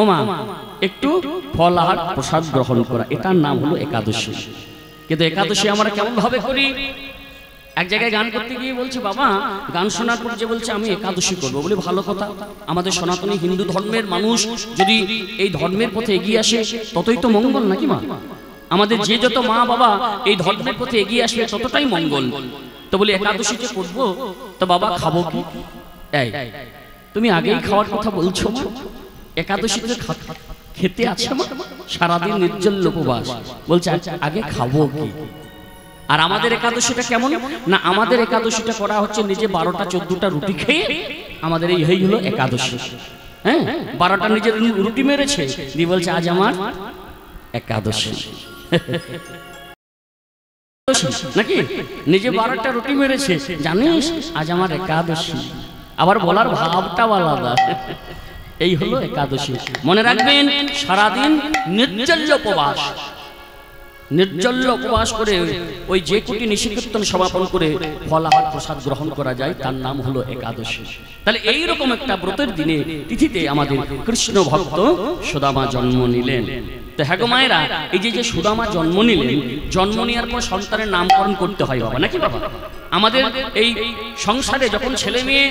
ওমা একটু ফল আহার প্রসাদ গ্রহণ করা, এটার নাম হলো একাদশী। কিন্তু একাদশী আমরা কেমন ভাবে করি? এক জায়গায় গান করতে গিয়ে বলছে, বাবা গান শোনার পর যে বলছে আমি একাদশী করবো, বলে ভালো কথা। আমাদের সনাতনী হিন্দু ধর্মের মানুষ যদি এই ধর্মের পথে এগিয়ে আসে ততই তো মঙ্গল, নাকি মা? আমাদের যে যত মা বাবা এই ধর্মের পথে এগিয়ে আসবে ততটাই মঙ্গল। তো বলি একাদশী যে করবো, তো বাবা খাবো কি? এই তুমি আগেই খাওয়ার কথা বলছো, একাদশীতে খেতে আছে মা, সারাদিন নির্জল উপবাস, বলছে আগে খাবো কি? আর আমাদের একাদশীটা কেমন না, আমাদের একাদশীটা করা হচ্ছে নিজে 12টা 14টা রুটি খেয়ে, আমাদের এই হলো একাদশী। হ্যাঁ, 12টা নিজের রুটি মেরেছে দিয়ে বলছে আজ আমার একাদশী। নাকি নিজে 12টা রুটি মেরেছে, জানিস আজ আমার একাদশী। আবার বলার ভাবটা আলাদা। এই হলো একাদশী। মনে রাখবেন, সারাদিন নির্জল উপবাস, নির্জল উপবাস করে ওই যে কোটি নিশিকীর্তন সমাপন করে ফলাহার প্রসাদ গ্রহণ করা যায়, তার নাম হলো একাদশী। তাহলে এইরকম একটা ব্রতের দিনে তিথিতে আমাদের কৃষ্ণ ভক্ত সুদামা জন্ম নিলেন। তো হ্যাঁ গো মায়েরা, এই যে সুদামা জন্ম নিলেন, জন্ম নেওয়ার পর সন্তানের নামকরণ করতে হয় বাবা, নাকি বাবা? আমাদের এই সংসারে যখন ছেলে মেয়ে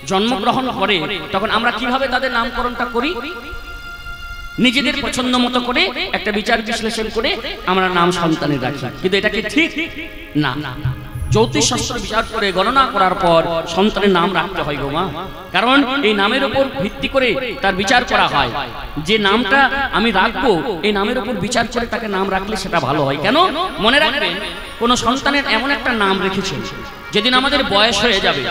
জন্মগ্রহণ করে তখন আমরা কিভাবে তাদের নামকরণটা করি? নিজেদের পছন্দ মতো করে একটা বিচার বিশ্লেষণ করে আমরা নাম সন্তানের রাখি। কিন্তু এটা কি ঠিক? না। জ্যোতিষ শাস্ত্র বিচার করে গণনা করার পর সন্তানের নাম রাখতে হয় গো মা, কারণ এই নামের উপর ভিত্তি করে তার বিচার করা হয়। যে নামটা আমি রাখবো, এই নামের উপর বিচার করে তাকে নাম রাখলে সেটা ভালো হয়। কেন? মনে রাখবেন, কোন সন্তানের এমন একটা নাম রেখেছে, যেদিন আমাদের বয়স হয়ে যাবে,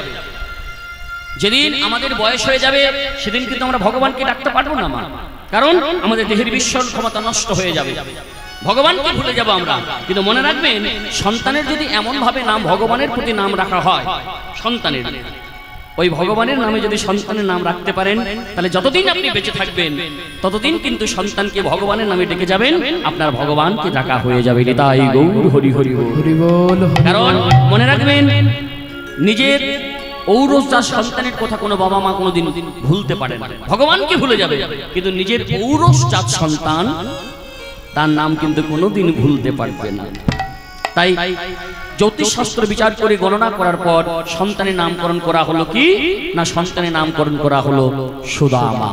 যেদিন আমাদের বয়স হয়ে যাবে সেদিন কিন্তু আমরা ভগবানকে ডাকতে পারবো না মা, কারণ আমাদের দেহের বিশ্বর ক্ষমতা নষ্ট হয়ে যাবে, ভগবানকে ভুলে যাব আমরা। কিন্তু মনে রাখবেন, সন্তানের যদি এমন ভাবে নাম ভগবানের প্রতি নাম রাখা হয়, সন্তানের ওই ভগবানের নামে যদি সন্তানের নাম রাখতে পারেন, তাহলে যতদিন আপনি বেঁচে থাকবেন ততদিন কিন্তু সন্তানকে ভগবানের নামে ডেকে যাবেন, আপনার ভগবানকে ডাকা হয়ে যাবে। তাই গৌর হরি হরি বল। কারণ মনে রাখবেন, নিজের ঔরস যার সন্তানের কথা কোনো বাবা মা কোনোদিন ভুলতে পারে না, ভগবানকে ভুলে যাবে, কিন্তু নিজের ঔরস জাত সন্তান তার নাম কিন্তু কোনোদিন ভুলতে পারবে না। তাই জ্যোতিষ শাস্ত্র বিচার করে গণনা করার পর সন্তানের নামকরণ করা হলো কি না, সন্তানের নামকরণ করা হলো সুদামা।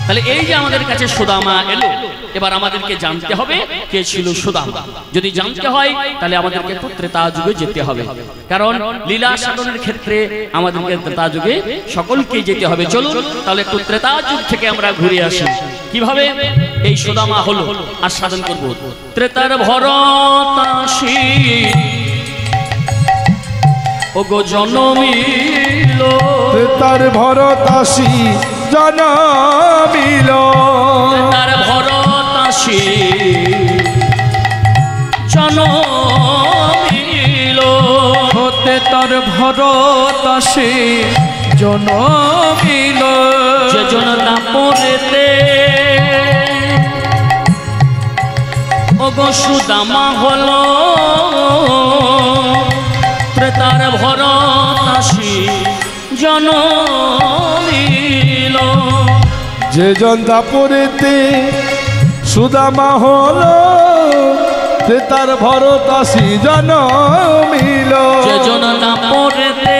তাহলে এই যে আমাদের কাছে সুদামা এলো, এবার আমাদেরকে জানতে হবে কে ছিল সুদামা। যদি জানতে হয় তাহলে আমাদেরকে একটু ত্রেতা যুগে যেতে হবে, কারণ লীলা সাধনের ক্ষেত্রে আমাদেরকে ত্রেতা যুগে সকলকে যেতে হবে। চলুন তাহলে একটু ত্রেতা যুগ থেকে আমরা ঘুরে আসি, কিভাবে এই সুদামা হলো আর সাধন করব। ত্রেতার ভরতাসী ওগো জনমিল, তার ভরতাসী জনমিল, তার ভরতাসী জনমিল, হতে তার ভরতাসী জনমিল, যে জন দাপরেতে ওগো সুদামা হলো, ত্রেতার ভরতাসী জনমিল, যে জন দাপরেতে সুদামা হলো, তার ভরতাসী জনমিল, যে জন দাপরেতে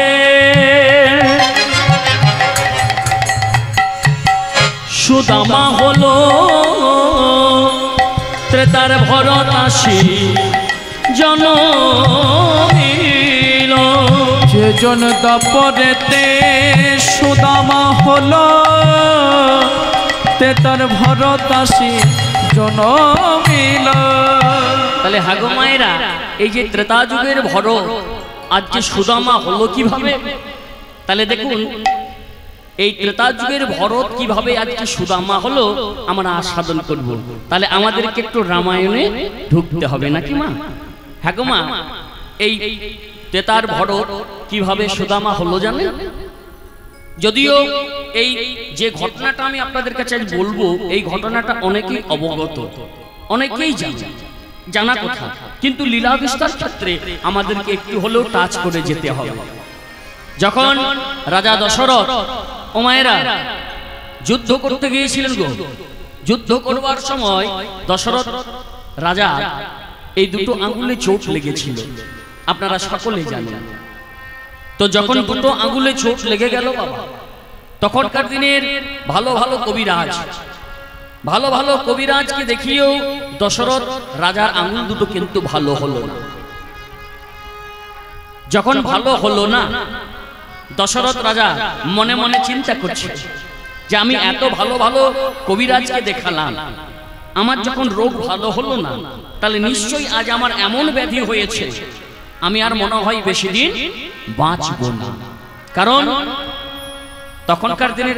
সুদামা হলো, ত্রেতার ভরতাসী জনমিল, যে জন দাপরেতে সুদামা হলো, তে তার ভরতাসী জনমিল। তাহলে হাগো মায়েরা, এই যে ত্রেতা যুগের ভরত আজকে সুদামা হলো কিভাবে? তাহলে দেখুন এই ত্রেতা যুগের ভরত কিভাবে আজকে সুদামা হলো আমরা আস্বাদন করব। তাহলে আমাদেরকে একটু রামায়ণে ঢুকতে হবে নাকি মা? হাগো মা, এই ত্রেতার ভরত কিভাবে সুদামা হলো জানেন? যদিও এই যে ঘটনাটা আমি আপনাদের কাছে আজ বলবো, এই ঘটনাটা অনেকেই অবগত, অনেকেই জানা কথা, কিন্তু লীলা বিস্তার ক্ষেত্রে আমাদেরকে একটু হলেও টাচ করে যেতে হবে। যখন রাজা দশরথ ও মায়েরা যুদ্ধ করতে গিয়েছিলেন গো, যুদ্ধ করবার সময় দশরথ রাজা এই দুটো আঙ্গুলে চোট লেগেছিল, আপনারা সকলেই জানেন। তো যখন দুটো আঙ্গুলে চোট লেগে গেল বাবা, তখনকার দিনের ভালো ভালো কবিরাজকে দেখিয়েও দশরথ রাজার আঙ্গুল দুটো কিন্তু ভালো হলো না। যখন ভালো হলো না, দশরথ রাজা মনে মনে চিন্তা করছে যে আমি এত ভালো ভালো কবিরাজকে দেখালাম, আমার যখন রোগ ভালো হলো না, তাহলে নিশ্চয়ই আজ আমার এমন ব্যাধি হয়েছে আমি আর মনে হয় বেশি দিন বাঁচব না। কারণ তখনকার দিনের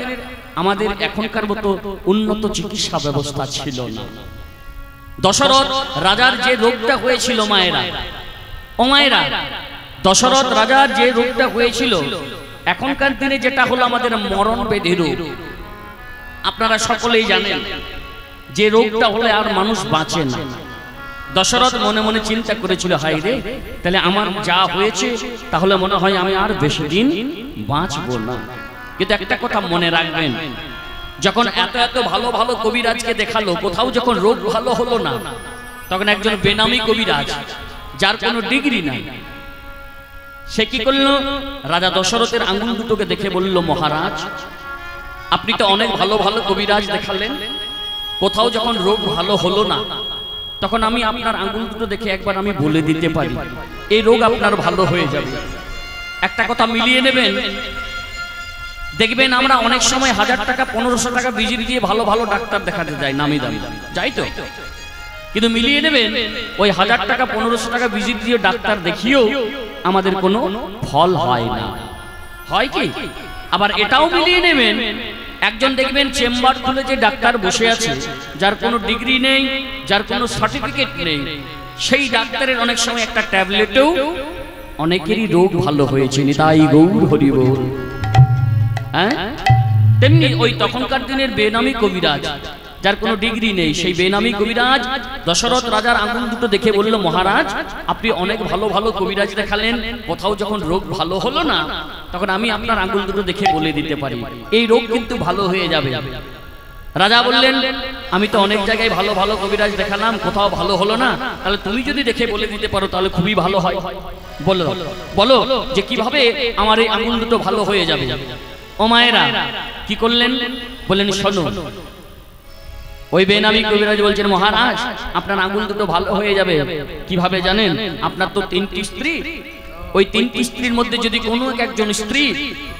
আমাদের এখনকার মতো উন্নত চিকিৎসা ব্যবস্থা ছিল না। দশরথ রাজার যে রোগটা হয়েছিল মায়েরা ও মায়েরা, দশরথ রাজার যে রোগটা হয়েছিল এখনকার দিনে যেটা হলো আমাদের মরণ ব্যাধি রোগ, আপনারা সকলেই জানেন যে রোগটা হলে আর মানুষ বাঁচে না। দশরথ মনে মনে চিন্তা করেছিল, হায় রে, তাহলে আমার যা হয়েছে তাহলে মনে হয় আমি আর বেশি দিন বাঁচব না। কিন্তু একটা কথা মনে রাখবেন, যখন এত এত ভালো ভালো কবিরাজকে দেখালো, কোথাও যখন রোগ ভালো হলো না, তখন একজন বেনামি কবিরাজ যার কোনো ডিগ্রি নাই, সে কি করলো, রাজা দশরথের আঙ্গুল দুটোকে দেখে বলল, মহারাজ আপনি তো অনেক ভালো ভালো কবিরাজ দেখালেন, কোথাও যখন রোগ ভালো হলো না, তখন আমি আপনার আঙ্গুল দুটো দেখে একবার আমি বলে দিতে পারি, এই রোগ আপনার ভালো হয়ে যাবে। একটা কথা মিলিয়ে নেবেন, দেখবেন আমরা অনেক সময় 1000 টাকা 1500 টাকা ভিজিট দিয়ে ভালো ভালো ডাক্তার দেখাতে যাই, নামি দামি যাই তো, কিন্তু মিলিয়ে নেবেন ওই 1000 টাকা 1500 টাকা ভিজিট দিয়ে ডাক্তার দেখিয়েও আমাদের কোনো ফল হয় না, হয় কি? আবার এটাও মিলিয়ে নেবেন, একজন দেখবেন চেম্বার খুলে যে ডাক্তার বসে আছে, যার কোনো ডিগ্রি নেই, যার কোনো সার্টিফিকেট নেই, সেই ডাক্তারের অনেক সময় একটা ট্যাবলেটেও অনেকেরই রোগ ভালো হয়েছে। নিতাই গৌর হরি বল। হ্যাঁ, তেমনি ওই তখনকার দিনের বেনামি কবিরাজ যার কোনো ডিগ্রি নেই, সেই বেনামি কবিরাজ দশরথ রাজার আঙ্গুল দুটো দেখে বলল, মহারাজ আপনি অনেক ভালো ভালো কবিরাজ দেখালেন, কোথাও যখন রোগ ভালো হলো না, তখন আমি আপনার আঙ্গুল দুটো দেখে বলে দিতে পারি এই রোগ কিন্তু ভালো হয়ে যাবে। রাজা বললেন, আমি তো অনেক জায়গায় ভালো ভালো কবিরাজ দেখালাম, কোথাও ভালো হলো না, তাহলে তুমি যদি দেখে বলে দিতে পারো তাহলে খুবই ভালো হয়। বলো বলো যে কিভাবে আমার এই আঙ্গুল দুটো ভালো হয়ে যাবে। ও মায়েরা কি করলেন, বললেন, শোনো ওই বেনামি কবিরাজ বলছেন, মহারাজ আপনার আঙুল দুটো ভালো হয়ে যাবে। কিভাবে জানেন? আপনার তো 3টি স্ত্রী, ওই 3টি স্ত্রীর মধ্যে যদি কোনো একজন স্ত্রী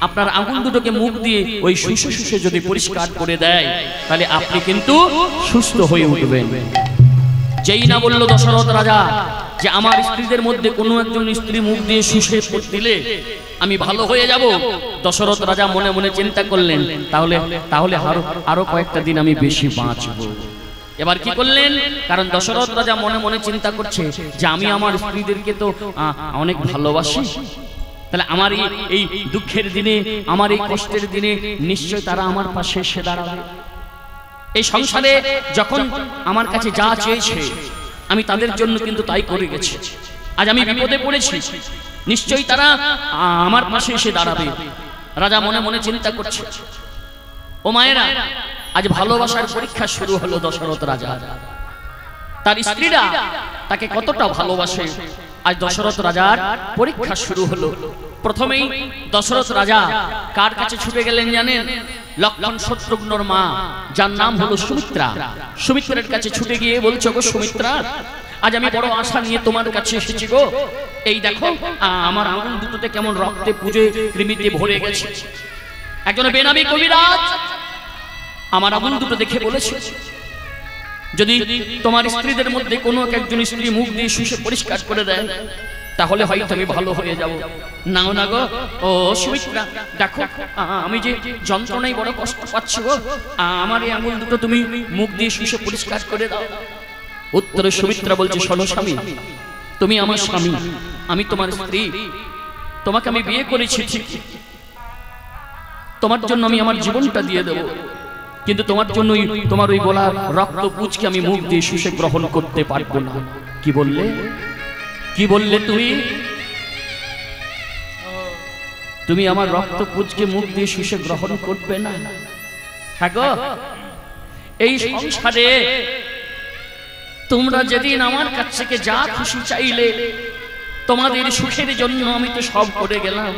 আপনার আঙুল দুটোকে মুখ দিয়ে ওই শুষে শুষে যদি পরিষ্কার করে দেয়, তাহলে আপনি কিন্তু সুস্থ হয়ে উঠবেন। যেই না বলল দশরথ রাজা যে আমার স্ত্রীদের মধ্যে কোনো একজন স্ত্রী মুখ দিয়ে শুষে দিলে আমি ভালো হয়ে যাব, দশরথ রাজা মনে মনে চিন্তা করলেন, তাহলে আরো কয়েকটা দিন আমি বেশি বাঁচব। এবার কি করলেন? কারণ দশরথ রাজা মনে মনে চিন্তা করছে যে আমি আমার স্ত্রীদেরকে তো অনেক ভালোবাসি, তাহলে আমার এই দুঃখের দিনে, আমার এই কষ্টের দিনে নিশ্চয় তারা আমার পাশে এসে দাঁড়াবে। এই সংসারে যখন আমার কাছে যা চেয়েছে আমি তাদের জন্য কিন্তু তাই করে গেছি। আজ আমি বিপদে পড়েছি, নিশ্চয়ই তারা আমার পাশে এসে দাঁড়াবে। রাজা মনে মনে চিন্তা করছে। ও মায়েরা, আজ ভালোবাসার পরীক্ষা শুরু হলো দশরথ রাজা। তার স্ত্রীরা তাকে কতটা ভালোবাসে আজ দশরথ রাজার পরীক্ষা শুরু হলো। প্রথমেই দশরথ রাজা কার কাছে ছুটে গেলেন জানেন? লক্ষ্মণ শত্রুঘ্নর মা, যার নাম হলো সুমিত্রা। সুমিত্রার কাছে ছুটে গিয়ে বলছো, গো সুমিত্রা, আজ আমি বড় আশা নিয়ে তোমার কাছে এসেছি গো। এই দেখো আমার আঙুল দুটোতে কেমন রক্তে পুজে কৃমিতে ভরে গেছে। একজন বেনামি কবিরাজ আমার আঙুল দুটো দেখে বলেছে, যদি তোমার স্ত্রীদের মধ্যে কোনো একজন স্ত্রী মুখ দিয়ে শুষে পরিষ্কার করে দেয়, তাহলে হয়তো আমি ভালো হয়ে যাব। নাও না গো ও সুমিত্রা, দেখো আমি যে যন্ত্রণায় বড় কষ্ট পাচ্ছি গো, আমার এই আঙুল দুটো তুমি মুখ দিয়ে শুষে পরিষ্কার করে দাও। উত্তরে সুমিত্রা বলছে, শোনো স্বামী, তুমি আমার স্বামী, আমি তোমার স্ত্রী, তোমাকে আমি বিয়ে করেছি ঠিক, তোমার জন্য আমি আমার জীবনটা দিয়ে দেব, কিন্তু তোমার জন্যই তোমার ওই গলার রক্ত পুঁজকে আমি মুখ দিয়ে শুষে গ্রহণ করতে পারবো না। কি বললে? কি বললে তুমি আমার রক্ত পুঁজকে মুখ দিয়ে শুষে গ্রহণ করবে না? হ্যাঁ গো, এই সংসারে তোমরা যেদিন আমার কাছ থেকে যা খুশি চাইলে, তোমাদের সুখের জন্য আমি তো সব করে গেলাম।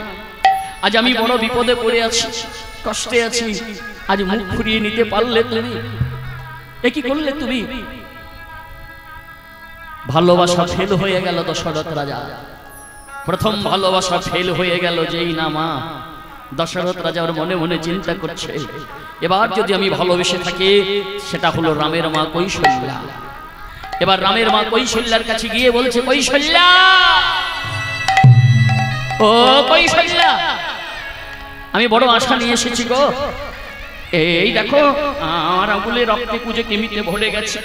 আজ আমি বড় বিপদে পড়ে আছি, কষ্টে আছি, আজ মুখ ঘুরিয়ে নিতে পারলে তুমি? এ কি করলে তুমি? ভালোবাসা ফেল হয়ে গেল দশরথ রাজা। প্রথম ভালোবাসা ফেল হয়ে গেল যেই না মা। দশরথ রাজার মনে মনে চিন্তা করছে, এবার যদি আমি ভালোবেসে থাকি, সেটা হলো রামের মা কৌশল্যা। এবার রামের মা কৌশল্যার কাছে গিয়ে বলছে, কৌশল্যা, ও কৌশল্যা, আমি বড় আশা নিয়ে এসেছি গো। এই দেখো আমার আঙুলে রক্তে পুজে কৃমিতে ভরে গেছে।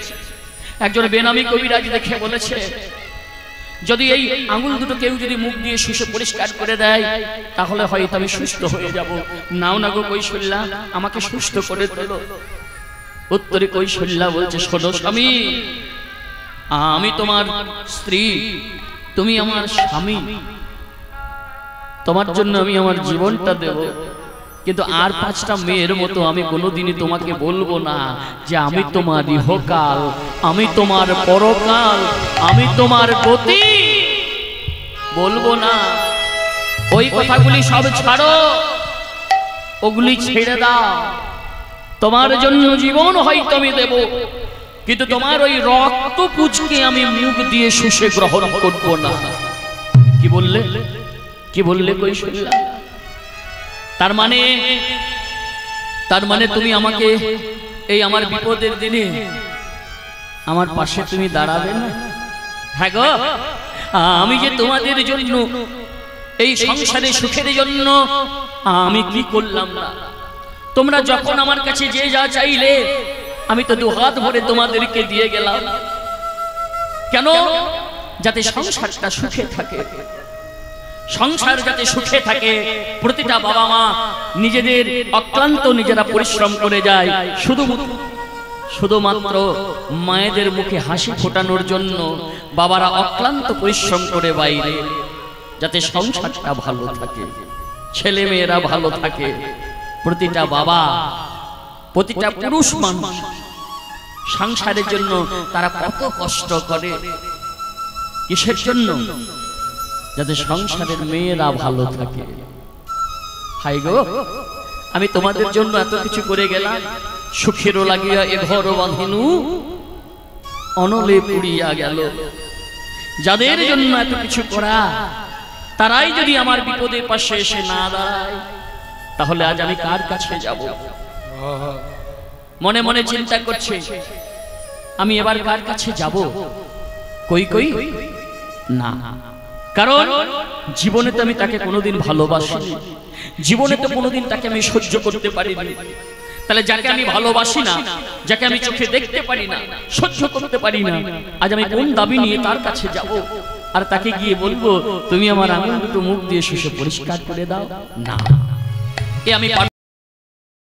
একজন বেনামি কবিরাজ দেখে বলেছে, যদি এই আঙুল দুটো কেউ যদি মুখ দিয়ে শুষে পরিষ্কার করে দেয়, তাহলে হয়তো আমি সুস্থ হয়ে যাব। নাও না গো কৌশল্যা, আমাকে সুস্থ করে তোলো। উত্তরে কৌশল্যা বলছে, শোনো স্বামী, আমি তোমার স্ত্রী, তুমি আমার স্বামী, তোমার জন্য আমি আমার জীবনটা দেব, কিন্তু আর 5টা মেয়ের মতো আমি কোনোদিনই তোমাকে বলবো না যে আমি তোমার ইহকাল, আমি তোমার পরকাল, আমি তোমার গতি, বলবো না। ওই কথাগুলি সব ছাড়ো, ওগুলি ছেড়ে দাও। তোমার জন্য জীবন হয়তো আমি দেব, কিন্তু তোমার ওই রক্ত পুঁজকে আমি মুখ দিয়ে শুষে গ্রহণ করব না। কি বললে? কি বললে কৌশল্যা? তার মানে তুমি আমাকে এই আমার বিপদের দিনে আমার পাশে তুমি দাঁড়াবে না? হ্যাঁ গো, আমি যে তোমাদের জন্য এই সংসারে সুখের জন্য আমি কি করলাম না? তোমরা যখন আমার কাছে যে যা চাইলে, আমি তো 2 হাত ভরে তোমাদেরকে দিয়ে গেলাম। কেন? যাতে সংসারটা সুখে থাকে। সংসার যাতে সুখে থাকে, প্রতিটা বাবা মা নিজেদের অক্লান্ত নিজেরা পরিশ্রম করে যায় শুধুমাত্র মায়েদের মুখে হাসি ফোটানোর জন্য। বাবারা অক্লান্ত পরিশ্রম করে বাইরে, যাতে সংসারটা ভালো থাকে, ছেলে মেয়েরা ভালো থাকে। প্রতিটা বাবা, প্রতিটা পুরুষ মানুষ সংসারের জন্য তারা কত কষ্ট করে। কিসের জন্য? যাতে সংসারের মেয়েরা ভালো থাকে। হাই গো, আমি তোমাদের জন্য এত কিছু করে গেলাম, সুখেরও লাগিয়া এ ঘর বাঁধিনু অনলে পুড়িয়া গেল। যাদের জন্য এত কিছু করা, তারাই যদি আমার বিপদের পাশে এসে না দাঁড়ায়, তাহলে আজ আমি কার কাছে যাব? মনে মনে চিন্তা করছে, আমি এবার কার কাছে যাব? কই কই না, কারণ জীবনে তো আমি তাকে কোনোদিন ভালোবাসিনি, জীবনে তো কোনোদিন তাকে আমি সহ্য করতে পারিনি। তাহলে যাকে আমি ভালোবাসি না, যাকে আমি চোখে দেখতে পারি না, সহ্য করতে পারি না, আজ আমি কোন দাবি নিয়ে তার কাছে যাব আর তাকে গিয়ে বলবো তুমি আমার আঙুল দুটো মুখ দিয়ে শুষে পরিষ্কার করে দাও? না, এ আমি